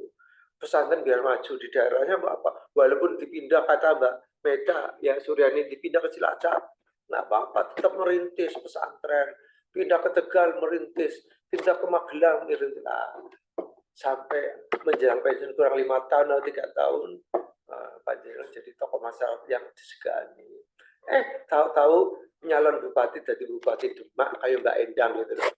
Pesantren biar maju di daerahnya Mbak, walaupun dipindah kata Mbak Meta ya Suryani dipindah ke Cilacap, nggak apa-apa, tetap merintis pesantren, pindah ke Tegal merintis, pindah ke Magelang merintis. Nah, sampai menjelang pensiun kurang 5 tahun atau 3 tahun, Panjenengan jadi tokoh masyarakat yang disegani. Tahu-tahu nyalon bupati jadi bupati Demak kayak Mbak Endang gitu loh.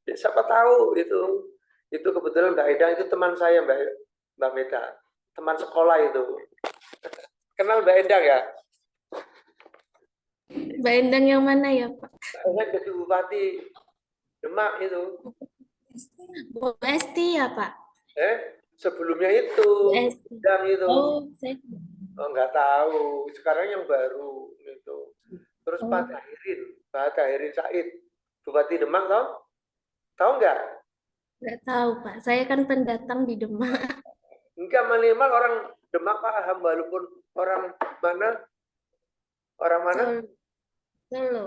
Ya, siapa tahu itu kebetulan Mbak Endang itu teman saya Mbak Meta, teman sekolah itu. Kenal Mbak Endang ya? Mbak Endang yang mana ya, Pak? Mbak Endang jadi bupati Demak itu. Bu Esti ya, Pak? Sebelumnya itu Bu Esti. Endang itu. Oh, saya Nggak tahu. Sekarang yang baru gitu. Terus Pak Tahirin Said, bupati Demak toh? Tahu nggak? nggak tahu, Pak. Saya kan pendatang di Demak. Enggak, minimal orang Demak paham, walaupun orang mana? Orang mana? Solo.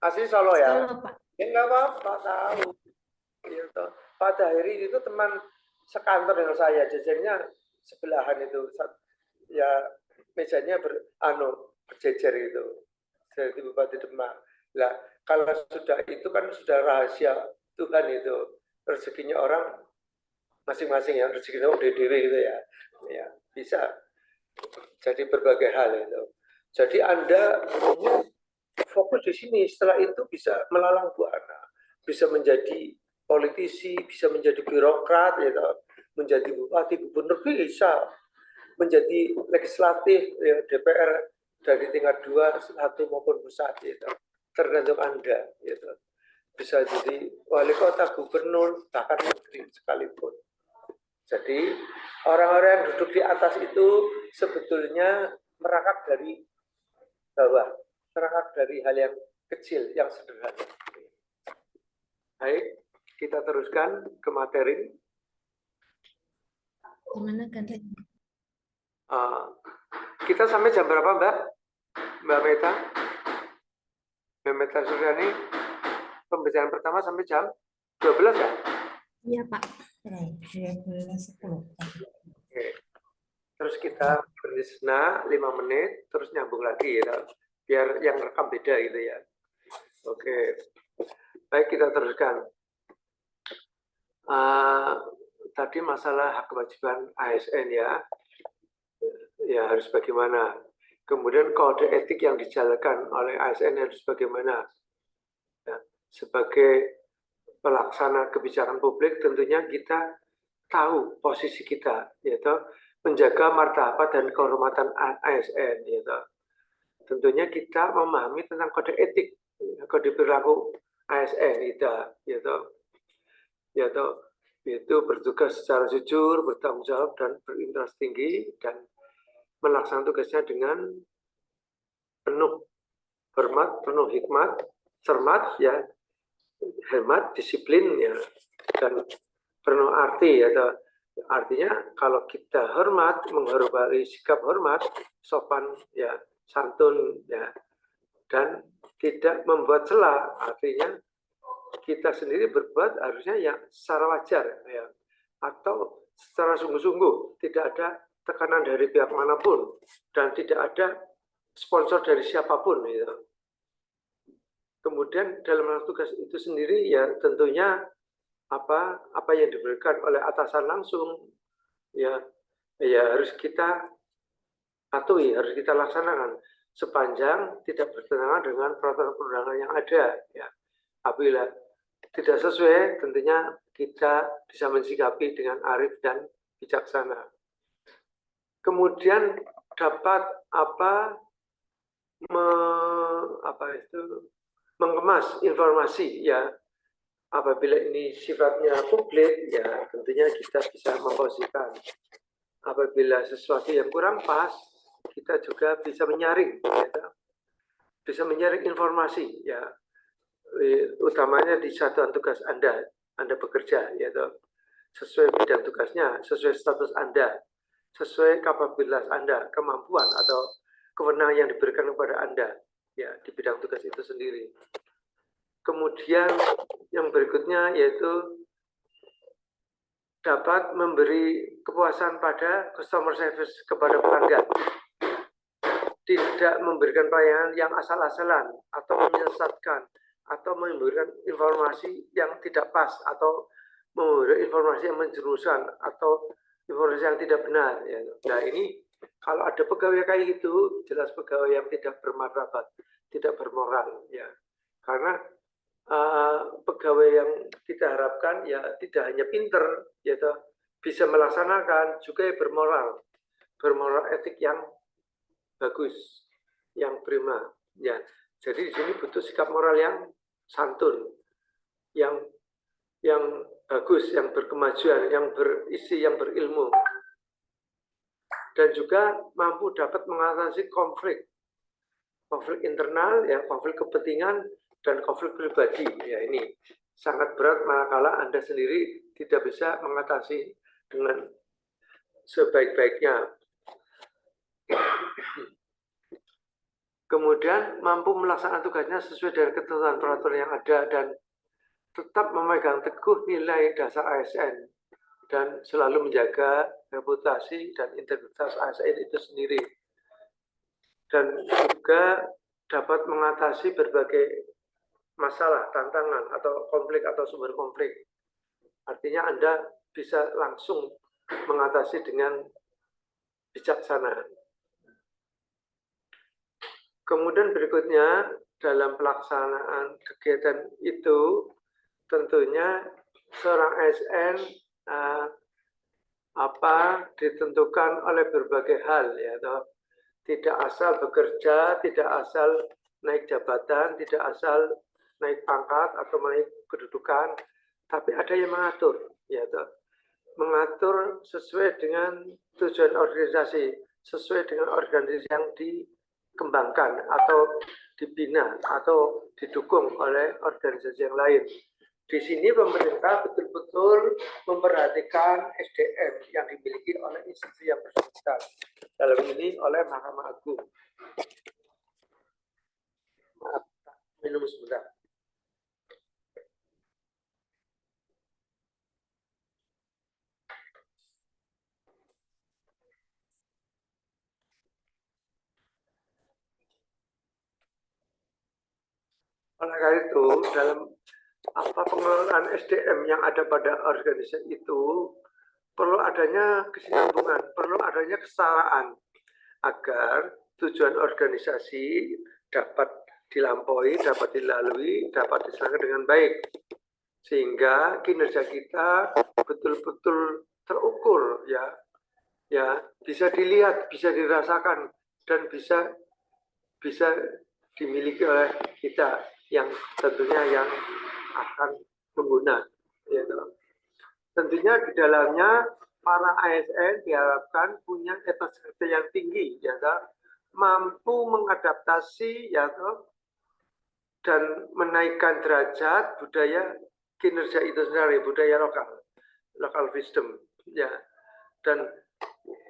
Asli Solo ya? Solo, Pak. Ya nggak apa-apa, tahu. Gitu. Pak Tahiri itu teman sekantor dengan saya, jajannya sebelahan itu, ya mejanya berjejer itu, jadi Bupati Demak. Lah kalau sudah itu kan sudah rahasia Tuhan itu, rezekinya orang masing-masing ya, rezekinya dewe gitu ya, ya bisa jadi berbagai hal itu. Jadi Anda fokus di sini, setelah itu bisa melalang buana, bisa menjadi politisi, bisa menjadi birokrat, ya, menjadi bupati, gubernur, bisa menjadi legislatif, ya, DPR dari tingkat 2, 1 maupun pusat, gitu. Tergantung Anda, gitu. Bisa jadi wali kota, gubernur, bahkan menteri sekalipun. Jadi orang-orang yang duduk di atas itu sebetulnya merangkak dari bawah, merangkak dari hal yang kecil, yang sederhana. Baik, kita teruskan ke materi. Gimana kan? Kita sampai jam berapa, Mbak? Mbak Meta? Mbak Meta Suryani, pembelajaran pertama sampai jam 12 ya? Iya, Pak. 12.10. Oke. Terus kita berhenti sejenak 5 menit, terus nyambung lagi ya, biar yang rekam beda gitu ya. Oke, baik kita teruskan. Tadi masalah hak kewajiban ASN ya, harus bagaimana. Kemudian kode etik yang dijalankan oleh ASN harus bagaimana. Ya, sebagai pelaksana kebijakan publik tentunya kita tahu posisi kita, yaitu menjaga martabat dan kehormatan ASN, yaitu tentunya kita memahami tentang kode etik, kode perilaku ASN yaitu bertugas secara jujur, bertanggung jawab dan berintegritas tinggi dan melaksanakan tugasnya dengan penuh hormat, penuh hikmat, cermat ya, hemat, disiplin ya, dan penuh arti ya. Artinya kalau kita hormat, menghormati sikap hormat, sopan ya, santun ya, dan tidak membuat celah. Artinya kita sendiri berbuat harusnya ya secara wajar ya, atau secara sungguh-sungguh, tidak ada tekanan dari pihak manapun dan tidak ada sponsor dari siapapun ya. Kemudian dalam melakukan tugas itu sendiri ya tentunya apa yang diberikan oleh atasan langsung ya harus kita patuhi, harus kita laksanakan sepanjang tidak bertentangan dengan peraturan perundangan yang ada ya. Apabila tidak sesuai tentunya kita bisa mensikapi dengan arif dan bijaksana. Kemudian dapat mengemas informasi ya. Apabila ini sifatnya publik, ya tentunya kita bisa memposisikan. Apabila sesuatu yang kurang pas, kita juga bisa menyaring, ya, bisa menyaring informasi, ya, utamanya di satuan tugas Anda bekerja, ya, sesuai bidang tugasnya, sesuai status Anda, sesuai kapabilitas Anda, kemampuan atau kewenangan yang diberikan kepada Anda, ya, di bidang tugas itu sendiri. Kemudian yang berikutnya yaitu dapat memberi kepuasan pada customer service kepada pelanggan. Tidak memberikan pelayanan yang asal-asalan atau menyesatkan atau memberikan informasi yang tidak pas atau memberikan informasi yang menjerumuskan atau informasi yang tidak benar. Ya. Nah ini kalau ada pegawai kayak gitu jelas pegawai yang tidak bermartabat, tidak bermoral. Ya. Karena pegawai yang kita harapkan ya tidak hanya pinter, yaitu bisa melaksanakan juga bermoral etik yang bagus, yang prima. Ya, jadi di sini butuh sikap moral yang santun, yang bagus, yang berkemajuan, yang berisi, yang berilmu, dan juga mampu dapat mengatasi konflik internal, ya, konflik kepentingan dan konflik pribadi. Ya ini sangat berat manakala Anda sendiri tidak bisa mengatasi dengan sebaik-baiknya. Kemudian mampu melaksanakan tugasnya sesuai dengan ketentuan peraturan yang ada dan tetap memegang teguh nilai dasar ASN dan selalu menjaga reputasi dan integritas ASN itu sendiri. Dan juga dapat mengatasi berbagai masalah, tantangan, atau konflik atau sumber konflik. Artinya Anda bisa langsung mengatasi dengan bijaksana. Kemudian berikutnya, dalam pelaksanaan kegiatan itu, tentunya seorang ASN ditentukan oleh berbagai hal, ya, tidak asal bekerja, tidak asal naik jabatan, tidak asal naik pangkat atau naik kedudukan, tapi ada yang mengatur, ya, mengatur sesuai dengan tujuan organisasi, sesuai dengan organisasi yang dikembangkan atau dibina atau didukung oleh organisasi yang lain. Di sini pemerintah betul-betul memperhatikan SDM yang dimiliki oleh institusi yang bersangkutan. Dalam ini oleh Mahkamah Agung. Maaf, minum sebentar. Oleh karena itu, dalam pengelolaan SDM yang ada pada organisasi itu, perlu adanya kesinambungan, perlu adanya kesetaraan agar tujuan organisasi dapat dilampaui, dapat dilalui, dapat dilaksanakan dengan baik. Sehingga kinerja kita betul-betul terukur, ya bisa dilihat, bisa dirasakan, dan bisa dimiliki oleh kita yang tentunya yang akan pengguna. Ya, tentunya di dalamnya para ASN diharapkan punya etos kerja yang tinggi, ya, mampu mengadaptasi, ya, dan menaikkan derajat budaya kinerja itu sendiri, budaya lokal wisdom, ya. Dan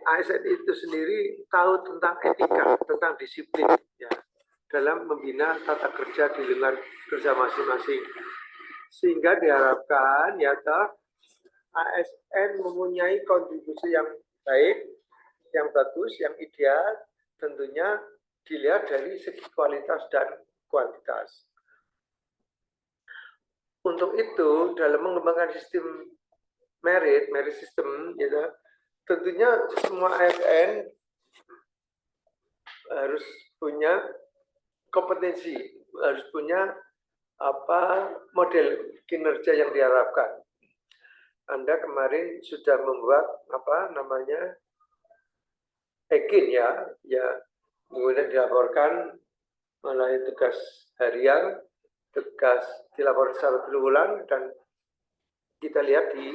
ASN itu sendiri tahu tentang etika, tentang disiplin, ya, dalam membina tata kerja di lingkungan kerja masing-masing. Sehingga diharapkan, ya, ASN mempunyai kontribusi yang baik, yang bagus, yang ideal, tentunya dilihat dari segi kualitas dan kuantitas. Untuk itu, dalam mengembangkan sistem merit system, ya, tentunya semua ASN harus punya kompetensi, harus punya model kinerja yang diharapkan. Anda kemarin sudah membuat EKIN, ya, kemudian dilaporkan melalui tugas harian, tugas dilaporkan secara triwulan, dan kita lihat di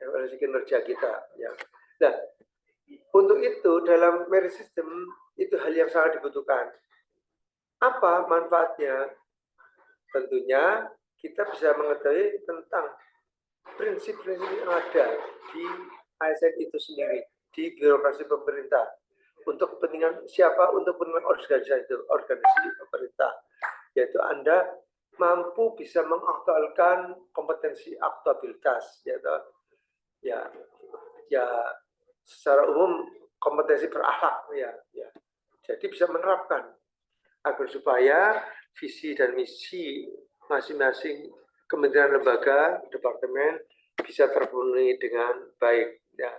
evaluasi kinerja kita, ya. Nah, untuk itu dalam merit system itu hal yang sangat dibutuhkan. Apa manfaatnya? Tentunya kita bisa mengetahui tentang prinsip-prinsip yang ada di ASN itu sendiri, di birokrasi pemerintah. Untuk kepentingan siapa? Untuk kepentingan organisasi pemerintah. Yaitu Anda mampu bisa mengaktualkan kompetensi akuntabilitas, ya, secara umum kompetensi berakhlak, ya. Jadi bisa menerapkan agar supaya visi dan misi masing-masing kementerian, lembaga, departemen bisa terpenuhi dengan baik, ya.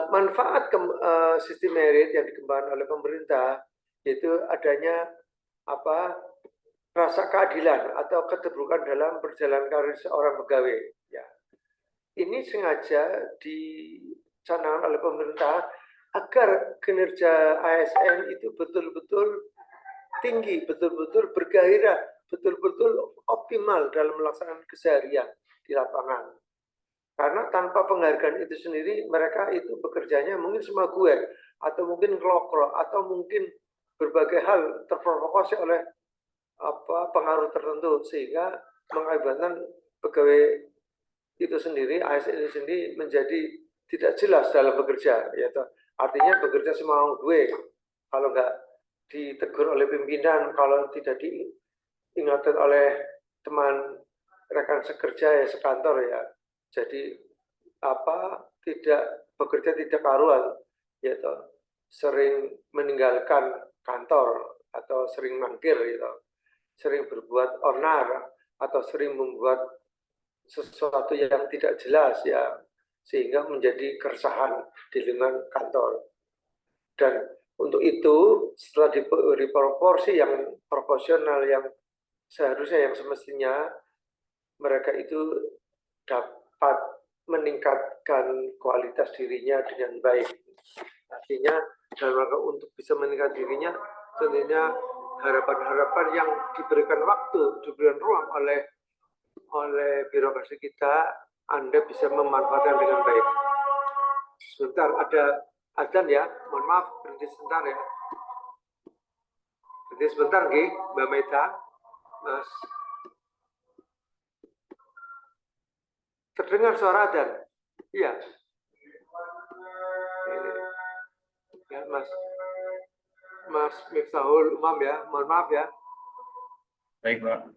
Manfaat sistem merit yang dikembangkan oleh pemerintah yaitu adanya rasa keadilan atau keterbukaan dalam perjalanan karir seorang pegawai, ya. Ini sengaja dicanangkan oleh pemerintah agar kinerja ASN itu betul-betul tinggi, betul-betul bergairah, betul-betul optimal dalam melaksanakan keseharian di lapangan. Karena tanpa penghargaan itu sendiri, mereka itu bekerjanya mungkin cuma gue, atau mungkin ngelokro, atau mungkin berbagai hal terprovokasi oleh pengaruh tertentu, sehingga mengakibatkan pegawai itu sendiri, ASN itu sendiri menjadi tidak jelas dalam bekerja. Yaitu, artinya bekerja semau gue, kalau nggak ditegur oleh pimpinan, kalau tidak diingatkan oleh teman rekan sekerja ya sekantor ya. Jadi tidak bekerja tidak karuan, gitu. Sering meninggalkan kantor atau sering mangkir, gitu. Sering berbuat onar atau sering membuat sesuatu yang tidak jelas ya, sehingga menjadi keresahan di lingkungan kantor. Dan untuk itu setelah diberi proporsi yang proporsional yang seharusnya yang semestinya mereka itu dapat meningkatkan kualitas dirinya dengan baik. Artinya dalam rangka untuk bisa meningkatkan dirinya, tentunya harapan-harapan yang diberikan waktu, diberikan ruang oleh birokrasi kita, Anda bisa memanfaatkan dengan baik. Sebentar, ada azan ya, mohon maaf, berhenti sebentar ya. Berhenti sebentar, Mbak Meta, Mas. Terdengar suara adzan? Iya. Ini. Ya, Mas Miftahul Umam ya, mohon maaf ya. Baik, Pak.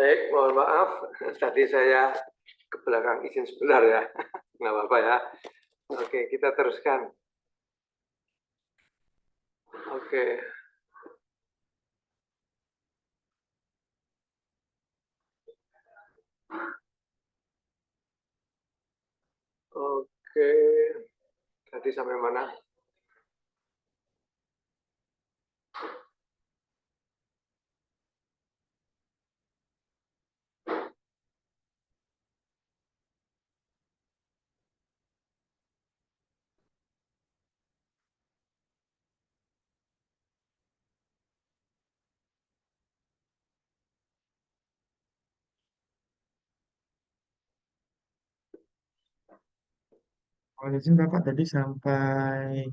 Baik, mohon maaf. Tadi saya ke belakang izin sebentar ya. Nggak apa-apa ya. Oke, kita teruskan. Oke. Oke. Tadi sampai mana? Kalau izin Bapak tadi sampai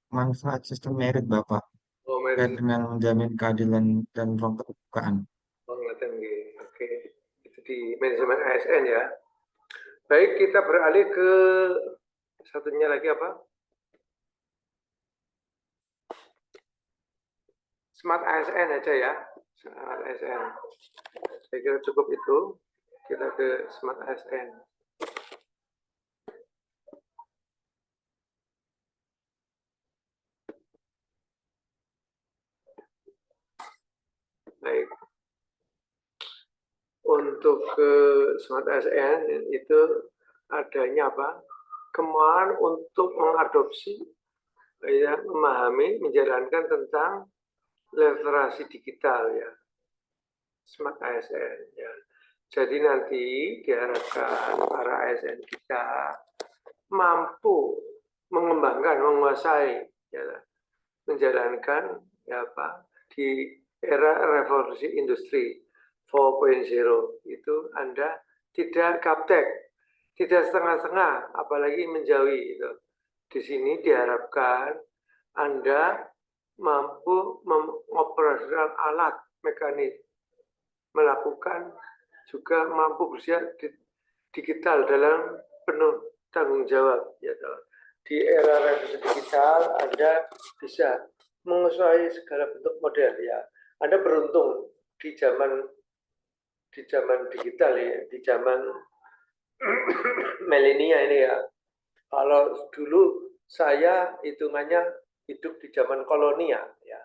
manfaat sistem merit Bapak Oh, terkait dengan menjamin keadilan dan ruang keterbukaan. ngeliatin nggih. Oke. Itu di manajemen ASN ya. Baik, kita beralih ke satunya lagi apa? Smart ASN aja ya. Smart ASN. Saya kira cukup itu. Kita ke Smart ASN. Baik. Untuk ke Smart ASN itu adanya apa? Kemauan untuk mengadopsi, ya, memahami, menjalankan tentang literasi digital ya, Smart ASN ya. Jadi nanti diharapkan para ASN kita mampu mengembangkan, menguasai, ya, menjalankan ya apa di era revolusi industri 4.0 itu Anda tidak gaptek, tidak setengah-setengah, apalagi menjauhi itu. Di sini diharapkan Anda mampu mengoperasikan alat mekanik, melakukan juga mampu bersiap digital dalam penuh tanggung jawab. Ya, di era revolusi digital Anda bisa menguasai segala bentuk model ya. Anda beruntung di zaman digital ya, di zaman milenial ini ya. Kalau dulu saya hitungannya hidup di zaman kolonial ya.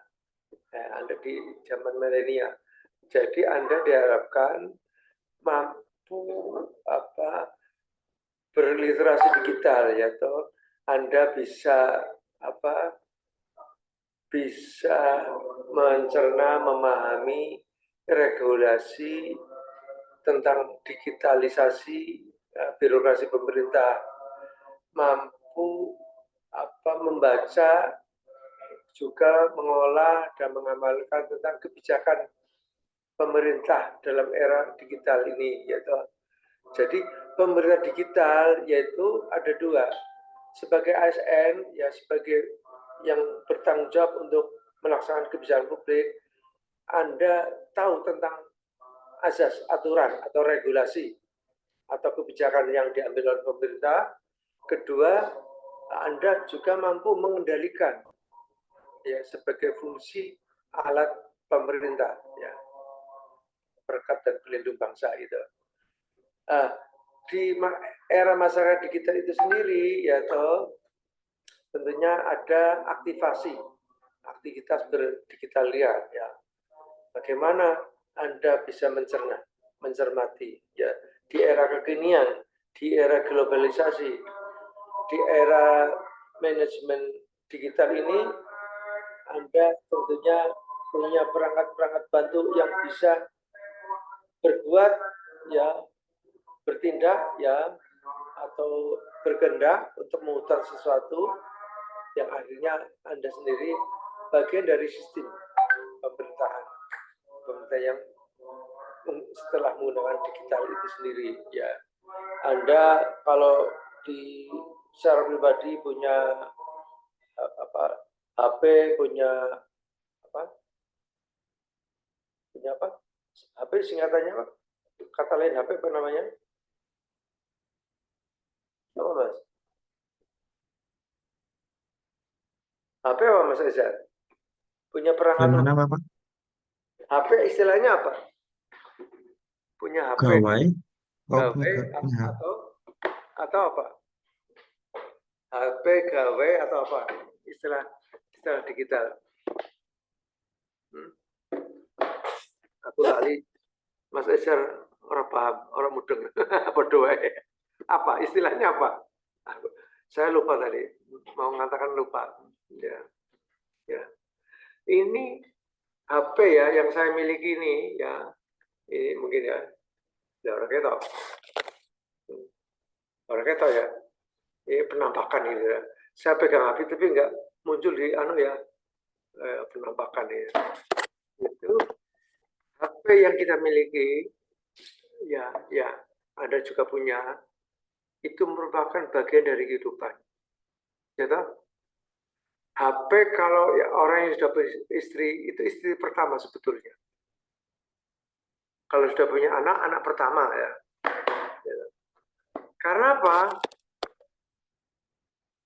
Anda di zaman milenial. Jadi Anda diharapkan mampu apa berliterasi digital ya toh. Anda bisa apa bisa mencerna, memahami regulasi tentang digitalisasi birokrasi pemerintah, mampu apa membaca juga mengolah dan mengamalkan tentang kebijakan pemerintah dalam era digital ini yaitu. Jadi pemerintah digital yaitu ada dua, sebagai ASN ya sebagai yang bertanggung jawab untuk melaksanakan kebijakan publik, Anda tahu tentang asas, aturan atau regulasi atau kebijakan yang diambil oleh pemerintah. Kedua, Anda juga mampu mengendalikan ya sebagai fungsi alat pemerintah ya, berkat dan pelindung bangsa itu. Di era masyarakat digital itu sendiri ya toh tentunya ada aktivitas berdigital liar ya. Bagaimana Anda bisa mencermati ya di era kekinian, di era globalisasi, di era manajemen digital ini Anda tentunya punya perangkat-perangkat bantu yang bisa berbuat ya, bertindak ya, atau berkehendak untuk memutar sesuatu yang akhirnya Anda sendiri bagian dari sistem pemerintahan yang setelah menggunakan digital itu sendiri ya. Anda kalau di secara pribadi punya apa HP, punya apa HP singkatannya apa, kata lain HP apa namanya, apa Mas? HP apa Mas Eza? Punya perangkat Yang mana Bapak? HP istilahnya apa? punya HP Gawai. Oh, gawe punya. atau apa? HP gawe atau apa? Istilah digital. Aku kali Mas Eser orang paham, orang mudeng. Apa doa? Apa istilahnya apa? Saya lupa tadi, mau mengatakan lupa. Ya, ya. Ini HP ya yang saya miliki ini ya, ini mungkin ya, orang ketok ya. Ini penampakan ini ya. Saya pegang HP tapi nggak muncul di penampakan ini. Itu HP yang kita miliki ya Anda juga punya, itu merupakan bagian dari kehidupan. Ya toh? HP kalau ya, orang yang sudah beristri, itu istri pertama sebetulnya. Kalau sudah punya anak pertama ya. Karena apa?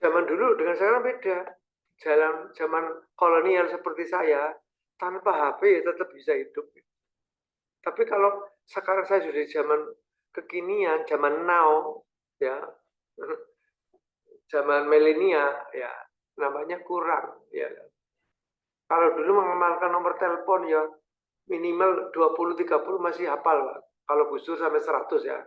Zaman dulu dengan sekarang beda. Zaman kolonial seperti saya, tanpa HP tetap bisa hidup. Tapi kalau sekarang saya sudah di zaman kekinian, zaman now, ya, zaman milenial, ya, namanya kurang. Ya. Kalau dulu mengamalkan nomor telepon ya minimal 20-30 masih hafal, Pak. Kalau Gus Dur sampai 100 ya.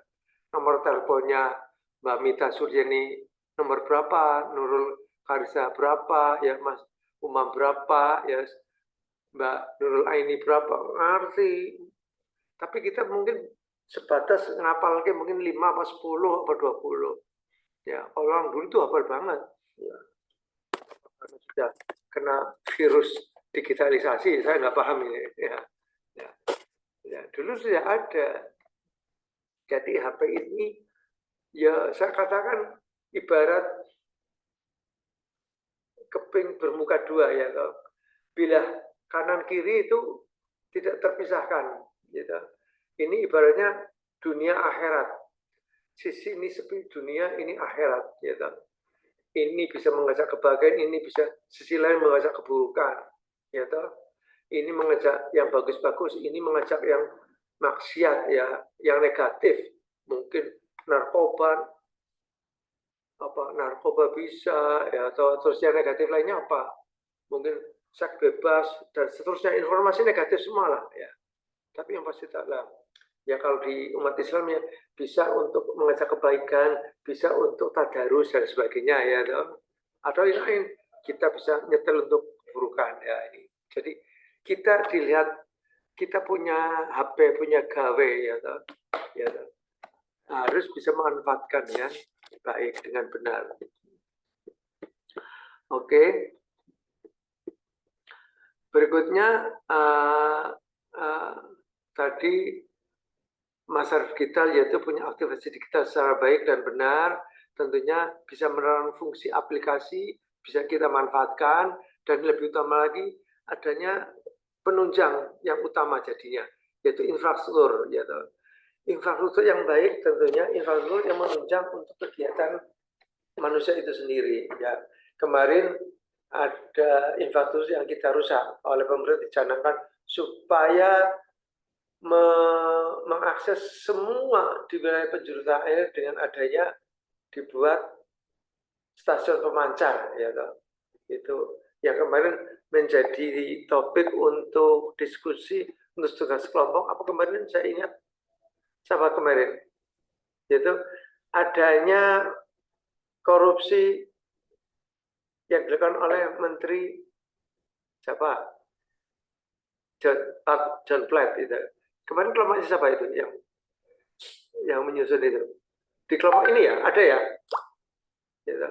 Nomor teleponnya Mbak Mita Suryani nomor berapa, Nurul Karisa berapa, ya Mas Umam berapa, ya Mbak Nurul Aini berapa, ngerti. Tapi kita mungkin sebatas ngapalnya mungkin 5 apa 10 apa 20. Ya, kalau orang dulu itu hafal banget. Ya. Karena sudah kena virus digitalisasi, saya nggak paham ini. Ya, dulu sudah ada. Jadi HP ini, ya saya katakan ibarat keping bermuka dua ya. Bila kanan kiri itu tidak terpisahkan. Gitu. Ini ibaratnya dunia akhirat. Sisi ini sepi dunia, ini akhirat. Gitu. Ini bisa mengajak kebahagiaan, ini bisa sisi lain mengajak keburukan. Gitu. Ini mengajak yang bagus-bagus, ini mengajak yang maksiat ya, yang negatif. Mungkin narkoba bisa ya, atau terus yang negatif lainnya apa? Mungkin seks bebas dan seterusnya, informasi negatif semua lah ya. Tapi yang pasti taklah ya, kalau di umat Islam ya bisa untuk mengajak kebaikan, bisa untuk tadarus dan sebagainya ya, atau yang lain kita bisa nyetel untuk keburukan ya ini. Jadi kita dilihat kita punya HP, punya gawe ya, harus bisa memanfaatkan ya baik dengan benar. Oke. Berikutnya tadi masyarakat digital yaitu punya aktivasi digital secara baik dan benar, tentunya bisa menerapkan fungsi aplikasi, bisa kita manfaatkan, dan lebih utama lagi adanya penunjang yang utama jadinya, yaitu infrastruktur. Yaitu. Infrastruktur yang baik tentunya infrastruktur yang menunjang untuk kegiatan manusia itu sendiri. Ya. Kemarin ada infrastruktur yang kita rusak oleh pemerintah, dicanangkan supaya mengakses semua di wilayah penjuru tanah air dengan adanya dibuat stasiun pemancar ya toh. Itu yang kemarin menjadi topik untuk diskusi untuk tugas kelompok. Apa kemarin saya ingat siapa kemarin, yaitu adanya korupsi yang dilakukan oleh Menteri siapa, John Platt itu. Kemarin kelompoknya siapa itu yang menyusun itu? Di kelompok ini ya ada ya? Gitu.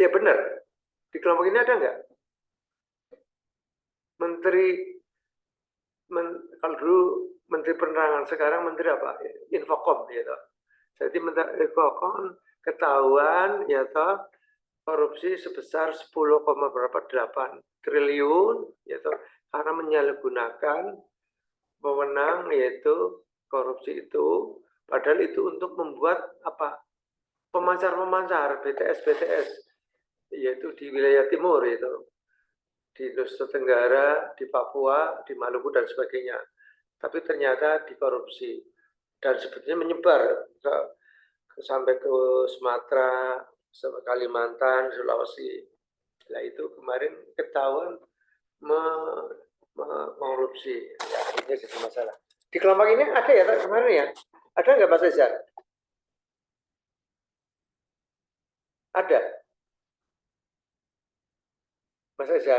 Ya benar. Di kelompok ini ada nggak? Kalau dulu Menteri Penerangan, sekarang Menteri apa? Infocom gitu. Jadi Menteri Infocom ketahuan ya toh korupsi sebesar 10,8 triliun yaitu karena menyalahgunakan wewenang yaitu korupsi itu, padahal itu untuk membuat apa? Pemancar BTS yaitu di wilayah timur itu, di Nusa Tenggara, di Papua, di Maluku dan sebagainya. tapi ternyata dikorupsi dan sebetulnya menyebar sampai ke Sumatera, sampai Kalimantan, Sulawesi. Nah itu kemarin ketahuan mengkorupsi. Ya, ini jadi masalah. Di kelompok ini ada ya kemarin ya? Ada nggak Mas Reza? Ada. Mas Reza,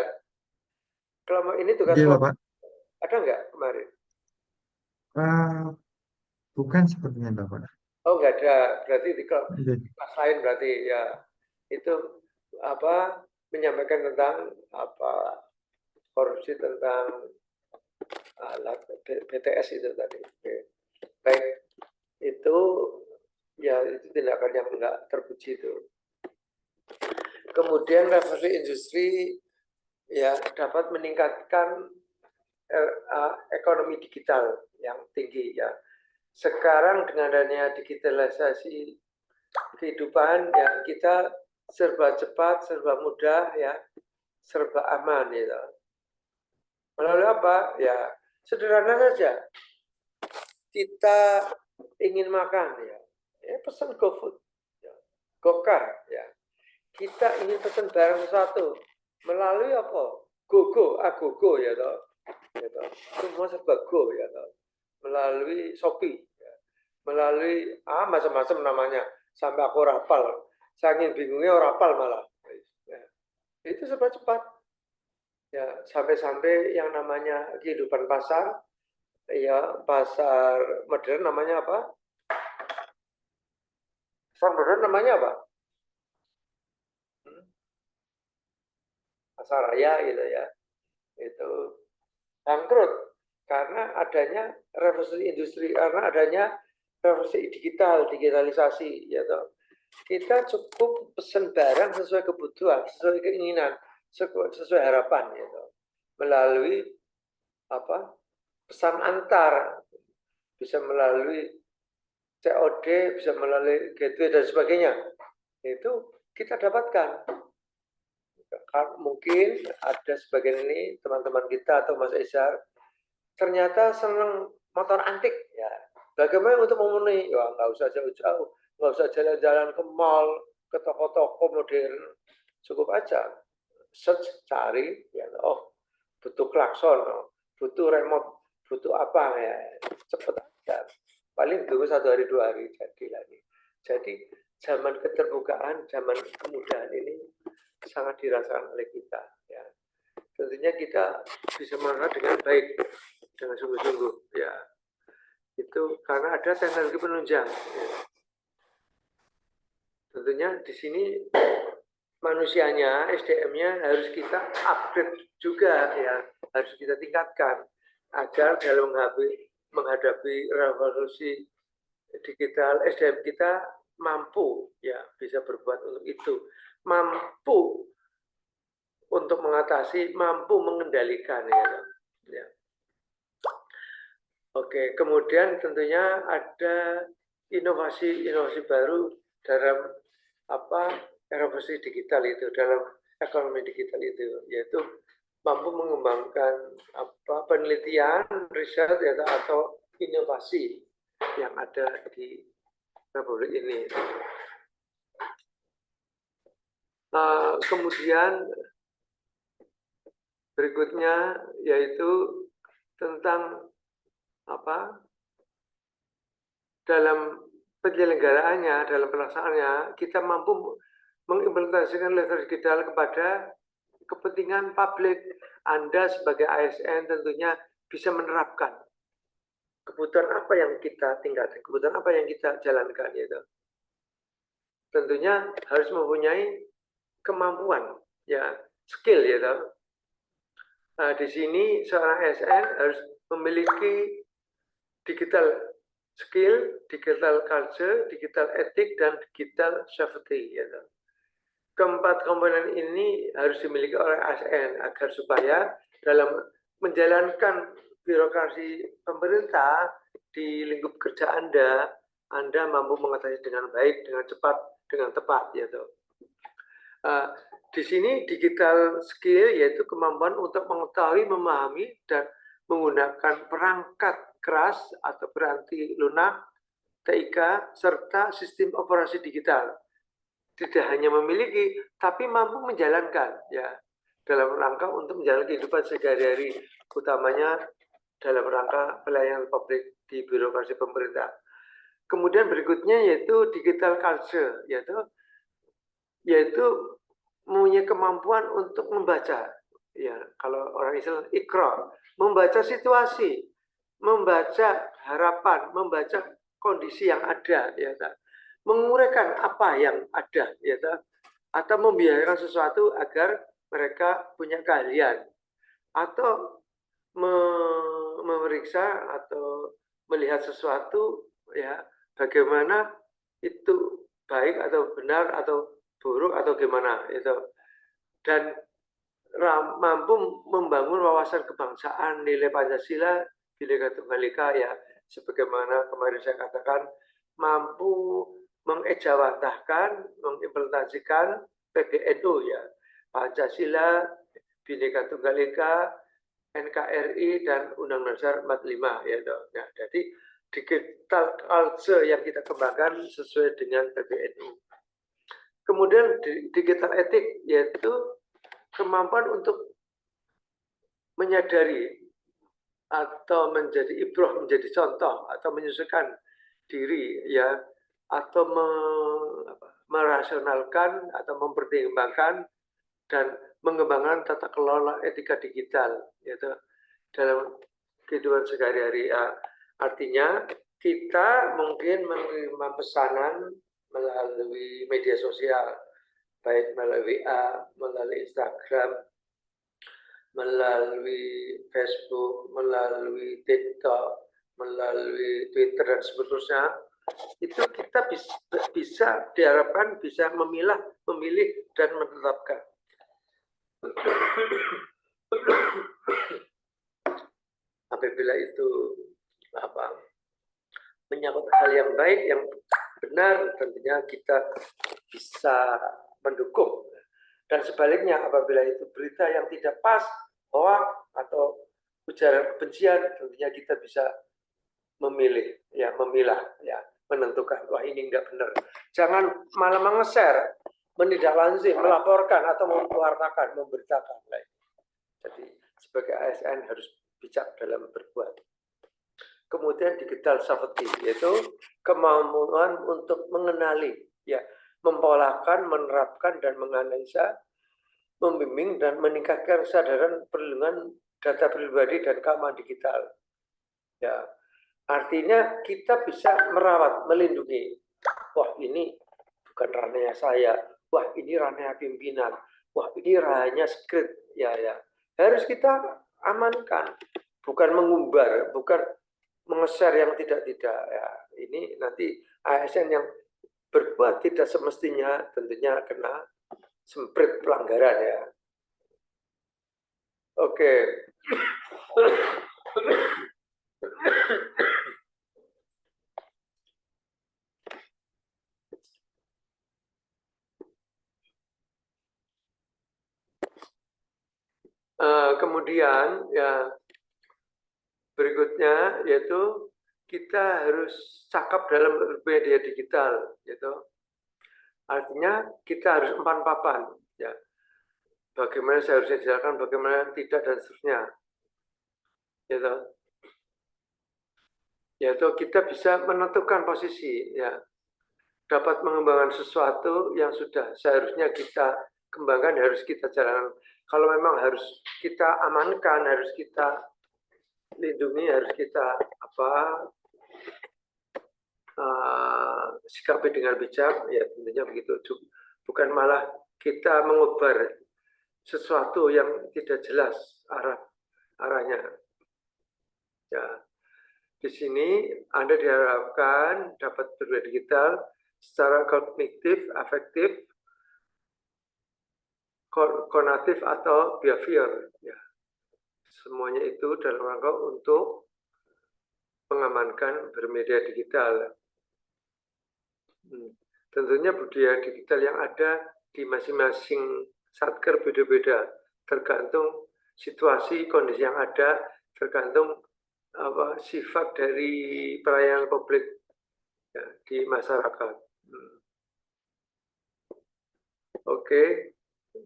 kelompok ini tugas Iya, kelompok Bapak. ada nggak kemarin? Bukan sepertinya, Bapak. Oh nggak ada, berarti di kelas Iya. lain berarti ya itu apa menyampaikan tentang apa korupsi tentang BTS itu tadi. Oke. Baik, itu ya itu tindakan yang enggak terpuji itu. Kemudian revolusi industri ya dapat meningkatkan ekonomi digital yang tinggi ya. Sekarang dengan adanya digitalisasi kehidupan ya kita serba cepat, serba mudah ya, serba aman gitu. Melalui apa? Ya sederhana saja. Kita ingin makan ya, pesan GoFood, ya, GoCar ya. Kita ingin pesan barang sesuatu melalui apa? GoGo, Agogo ya toh. Gitu. Semua serba Go ya toh. Melalui Shopee, ya. Melalui macam-macam namanya. Sampai aku rapal, saking bingungnya orang rapal malah. Ya. Itu serba cepat. Ya, sampai-sampai yang namanya kehidupan pasar, ya pasar modern namanya apa? Pasar modern namanya apa? Pasar raya gitu ya. Itu bangkrut karena adanya revolusi industri, karena adanya revolusi digital, digitalisasi ya toh. Kita cukup pesan barang sesuai kebutuhan, sesuai keinginan, sesuai harapan ya toh. Melalui apa? Pesan antar, bisa melalui COD, bisa melalui gateway dan sebagainya. Itu kita dapatkan. Mungkin ada sebagian ini teman-teman kita atau Mas Izar ternyata senang motor antik ya. Bagaimana untuk memenuhi? Ya nggak usah jauh-jauh, nggak usah jalan-jalan ke mall, ke toko-toko modern, cukup aja search cari ya. Oh butuh klakson, butuh remote, butuh apa ya, cepet aja. Paling tunggu 1 hari 2 hari jadi lagi. Jadi zaman keterbukaan, zaman kemudahan ini sangat dirasakan oleh kita ya. Tentunya kita bisa mengelola dengan baik, dengan sungguh-sungguh ya. Itu karena ada teknologi penunjang ya. Tentunya di sini manusianya, SDM-nya harus kita upgrade juga ya, harus kita tingkatkan agar dalam menghadapi revolusi digital, SDM kita mampu ya bisa berbuat untuk itu, mampu untuk mengatasi, mampu mengendalikan ya. Oke, kemudian tentunya ada inovasi baru dalam revolusi digital itu, dalam ekonomi digital itu, yaitu mampu mengembangkan penelitian, riset atau inovasi yang ada di republik ini. Kemudian berikutnya yaitu tentang dalam penyelenggaraannya, dalam pelaksanaannya kita mampu mengimplementasikan literasi digital kepada kepentingan publik. Anda sebagai ASN tentunya bisa menerapkan kebutuhan apa yang kita tingkatkan, kebutuhan apa yang kita jalankan itu. Tentunya harus mempunyai kemampuan, ya, skill gitu. Nah, di sini seorang ASN harus memiliki digital skill, digital culture, digital etik, dan digital safety. Gitu. Keempat komponen ini harus dimiliki oleh ASN agar supaya dalam menjalankan birokrasi pemerintah di lingkup kerja Anda mampu mengatasi dengan baik, dengan cepat, dengan tepat. Gitu. Di sini digital skill yaitu kemampuan untuk mengetahui, memahami, dan menggunakan perangkat keras atau beranti lunak, TIK, serta sistem operasi digital. Tidak hanya memiliki, tapi mampu menjalankan, ya, dalam rangka untuk menjalankan kehidupan sehari-hari, utamanya dalam rangka pelayanan publik di birokrasi pemerintah. Kemudian berikutnya yaitu digital culture, yaitu mempunyai kemampuan untuk membaca, ya, kalau orang Islam ikra, membaca situasi, membaca harapan, membaca kondisi yang ada, ya, menguraikan apa yang ada, ya, atau membiarkan sesuatu agar mereka punya keahlian, atau memeriksa atau melihat sesuatu, ya, bagaimana itu baik atau benar atau buruk atau gimana itu, dan mampu membangun wawasan kebangsaan, nilai Pancasila, Bhinneka Tunggal Ika, ya, sebagaimana kemarin saya katakan, mampu mengejawantahkan, mengimplementasikan PBNU, ya, Pancasila, Bhinneka Tunggal Ika, NKRI, dan Undang-Undang Dasar 45, ya, ya. Jadi digital culture yang kita kembangkan sesuai dengan PBNU. Kemudian digital etik, yaitu kemampuan untuk menyadari atau menjadi ibroh, menjadi contoh, atau menyesuaikan diri, ya, atau merasionalkan atau mempertimbangkan dan mengembangkan tata kelola etika digital, yaitu dalam kehidupan sehari-hari. Artinya kita mungkin menerima pesanan melalui media sosial, baik melalui WA, melalui Instagram, melalui Facebook, melalui TikTok, melalui Twitter, dan seterusnya. Itu kita bisa diharapkan bisa memilah, memilih, dan menetapkan. Apabila itu menyangkut hal yang baik, yang benar, tentunya kita bisa mendukung. Dan sebaliknya, apabila itu berita yang tidak pas, hoax, atau ujaran kebencian, tentunya kita bisa memilih, ya, memilah, ya, menentukan, wah ini enggak benar. Jangan malah menge-share, menindaklanjuti, melaporkan, atau mewartakan, memberitakan. Jadi sebagai ASN harus bijak dalam berbuat. Kemudian digital safety, yaitu kemampuan untuk mengenali, ya, mempolakan, menerapkan, dan menganalisa, membimbing, dan meningkatkan kesadaran perlindungan data pribadi dan keamanan digital. Ya, artinya kita bisa merawat, melindungi. Wah, ini bukan ranahnya saya. Wah, ini ranahnya pimpinan. Wah, ini ranahnya skrip. Ya, ya. Harus kita amankan, bukan mengumbar, bukan menge-share yang tidak-tidak, ya. Ini nanti ASN yang berbuat tidak semestinya tentunya kena semprit pelanggaran, ya. Oke. Kemudian, ya, berikutnya yaitu kita harus cakap dalam media digital, yaitu artinya kita harus empan papan, ya, bagaimana seharusnya dijalankan, bagaimana tidak, dan seterusnya, yaitu kita bisa menentukan posisi, ya, dapat mengembangkan sesuatu yang sudah seharusnya kita kembangkan, harus kita jalankan. Kalau memang harus kita amankan, harus kita lindungi, harus kita sikapi dengan bijak, ya, tentunya begitu. Bukan malah kita mengubar sesuatu yang tidak jelas arahnya. Ya, di sini Anda diharapkan dapat berpikir digital secara kognitif, afektif, konatif, atau behavior, ya. Semuanya itu dalam rangka untuk mengamankan bermedia digital. Tentunya budaya digital yang ada di masing-masing satker beda-beda, tergantung situasi, kondisi yang ada, tergantung sifat dari pelayanan publik ya, di masyarakat. Oke,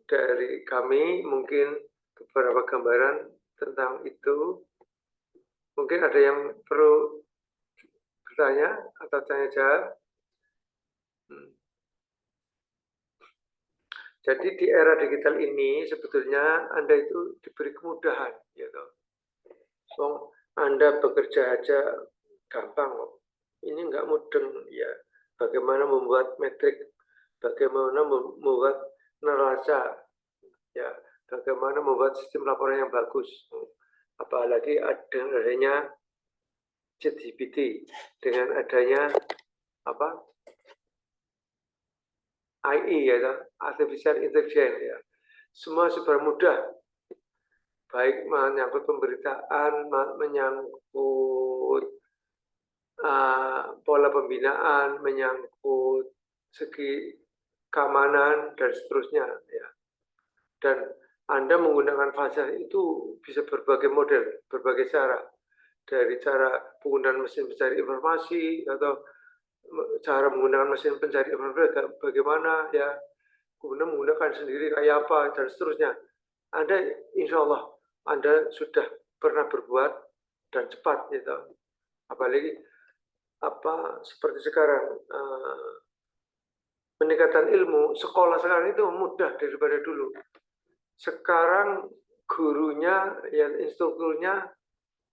dari kami mungkin beberapa gambaran tentang itu. Mungkin ada yang perlu bertanya atau tanya jawab. Jadi di era digital ini sebetulnya Anda itu diberi kemudahan, gitu. So, Anda bekerja aja gampang kok. Ini nggak mudeng, ya. Bagaimana membuat metrik, bagaimana membuat neraca, ya. Bagaimana membuat sistem laporan yang bagus. Apalagi dengan adanya ChatGPT, dengan adanya AI ya, artificial intelligence ya. Semua super mudah. Baik menyangkut pemberitaan, menyangkut pola pembinaan, menyangkut segi keamanan dan seterusnya ya. Dan Anda menggunakan Fajar itu bisa berbagai model, berbagai cara. Dari cara penggunaan mesin pencari informasi atau cara menggunakan mesin pencari informasi bagaimana ya, kemudian menggunakan sendiri kayak apa dan seterusnya. Anda insya Allah Anda sudah pernah berbuat dan cepat gitu. Apalagi seperti sekarang peningkatan ilmu sekolah sekarang itu mudah daripada dulu. Sekarang gurunya ya instrukturnya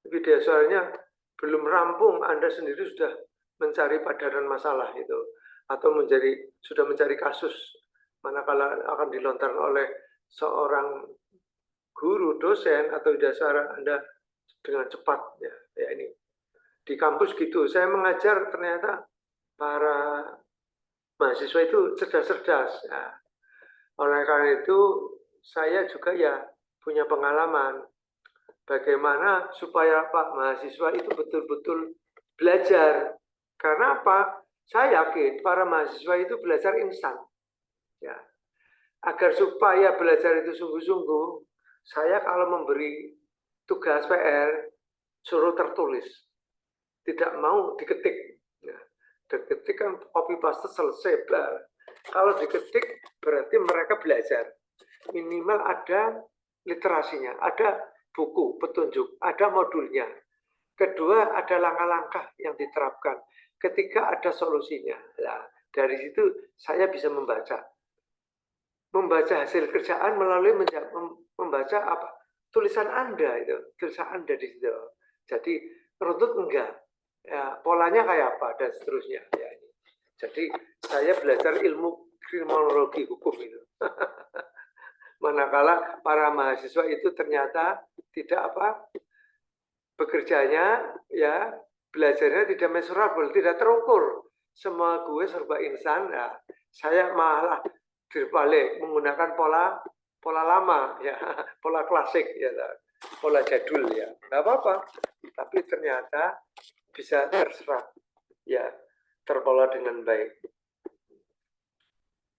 video soalnya belum rampung, Anda sendiri sudah mencari padanan masalah itu atau sudah mencari kasus manakala akan dilontarkan oleh seorang guru, dosen atau dasar Anda dengan cepat ya ini di kampus gitu. Saya mengajar ternyata para mahasiswa itu cerdas-cerdas. Nah, oleh karena itu saya juga ya punya pengalaman bagaimana supaya Pak mahasiswa itu betul-betul belajar. Karena apa? Saya yakin para mahasiswa itu belajar instan. Ya. Agar supaya belajar itu sungguh-sungguh, saya kalau memberi tugas PR, suruh tertulis. Tidak mau diketik. Ya. Diketik kan copy paste selesai. Kalau diketik berarti mereka belajar. Minimal ada literasinya, ada buku, petunjuk, ada modulnya. Kedua, ada langkah-langkah yang diterapkan. Ketiga, ada solusinya. Nah, dari situ saya bisa membaca hasil kerjaan melalui membaca tulisan Anda itu, tulisan Anda di situ. Jadi runtut enggak, ya, polanya kayak apa dan seterusnya. Ya. Jadi saya belajar ilmu kriminologi hukum itu. Manakala para mahasiswa itu ternyata tidak bekerjanya ya belajarnya tidak measurable, tidak terukur. Semua gue serba instan. Nah, saya malah berbalik menggunakan pola lama ya, pola klasik ya, pola jadul ya. Nggak apa-apa, tapi ternyata bisa terserap ya, terpola dengan baik.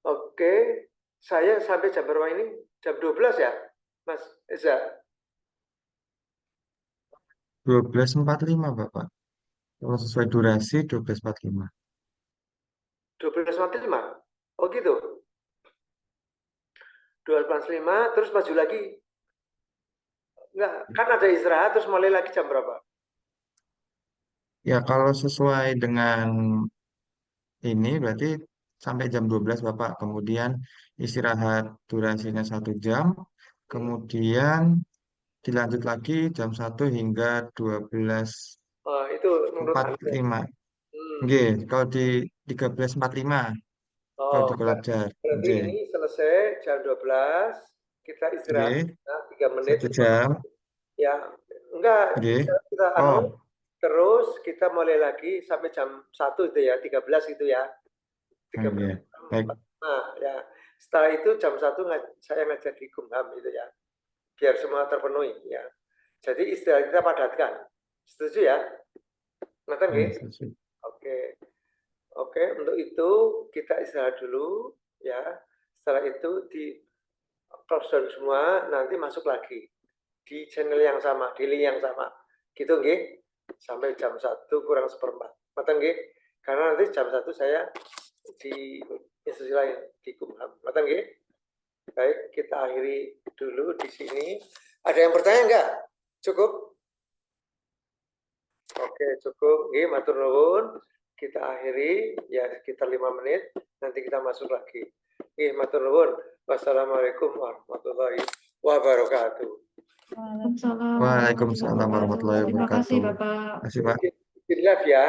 Oke, saya sampai jam berapa ini? Jam 12 ya, Mas Eza? 12.45 Bapak. Kalau sesuai durasi 12.45. 12.45? Oh gitu? 12.45 terus maju lagi? Enggak, kan ada istirahat terus mulai lagi jam berapa? Ya kalau sesuai dengan ini berarti sampai jam 12 Bapak. Kemudian istirahat durasinya 1 jam. Kemudian dilanjut lagi jam 1 hingga 12.45. Oh, itu menurut Anda. Nggih, kalau di 13.45 kalau Oh, di Kolajar. berarti Nggih. ini selesai jam 12, kita istirahat Nggih, 3 menit. 1 jam. Ya, enggak, Nggih. kita Oh, terus kita mulai lagi sampai jam 1 itu ya, 13 itu ya. 13. nggih. Baik. Nah, ya. Setelah itu jam 1 saya ngajar di Kumham itu ya. Biar semua terpenuhi ya. Jadi istirahat kita padatkan. Setuju ya? Ngerti nggih? Oke. Oke, untuk itu kita istirahat dulu ya. Setelah itu di close down semua, nanti masuk lagi di channel yang sama, di link yang sama. Gitu nggih? sampai jam 1 kurang seperempat. Mboten nggih? Karena nanti jam 1 saya di institusi lain di Kumham. Mboten nggih? Baik, kita akhiri dulu di sini. Ada yang bertanya enggak? Cukup? Oke, cukup. Nggih, matur nuwun. Kita akhiri ya sekitar 5 menit. Nanti kita masuk lagi. Nggih, matur nuwun. Wassalamualaikum warahmatullahi wabarakatuh. Waalaikumsalam Waalaikumsalam warahmatullahi Terima kasih wabarakatuh. Bapak. Terima kasih, Pak. Bikin live ya.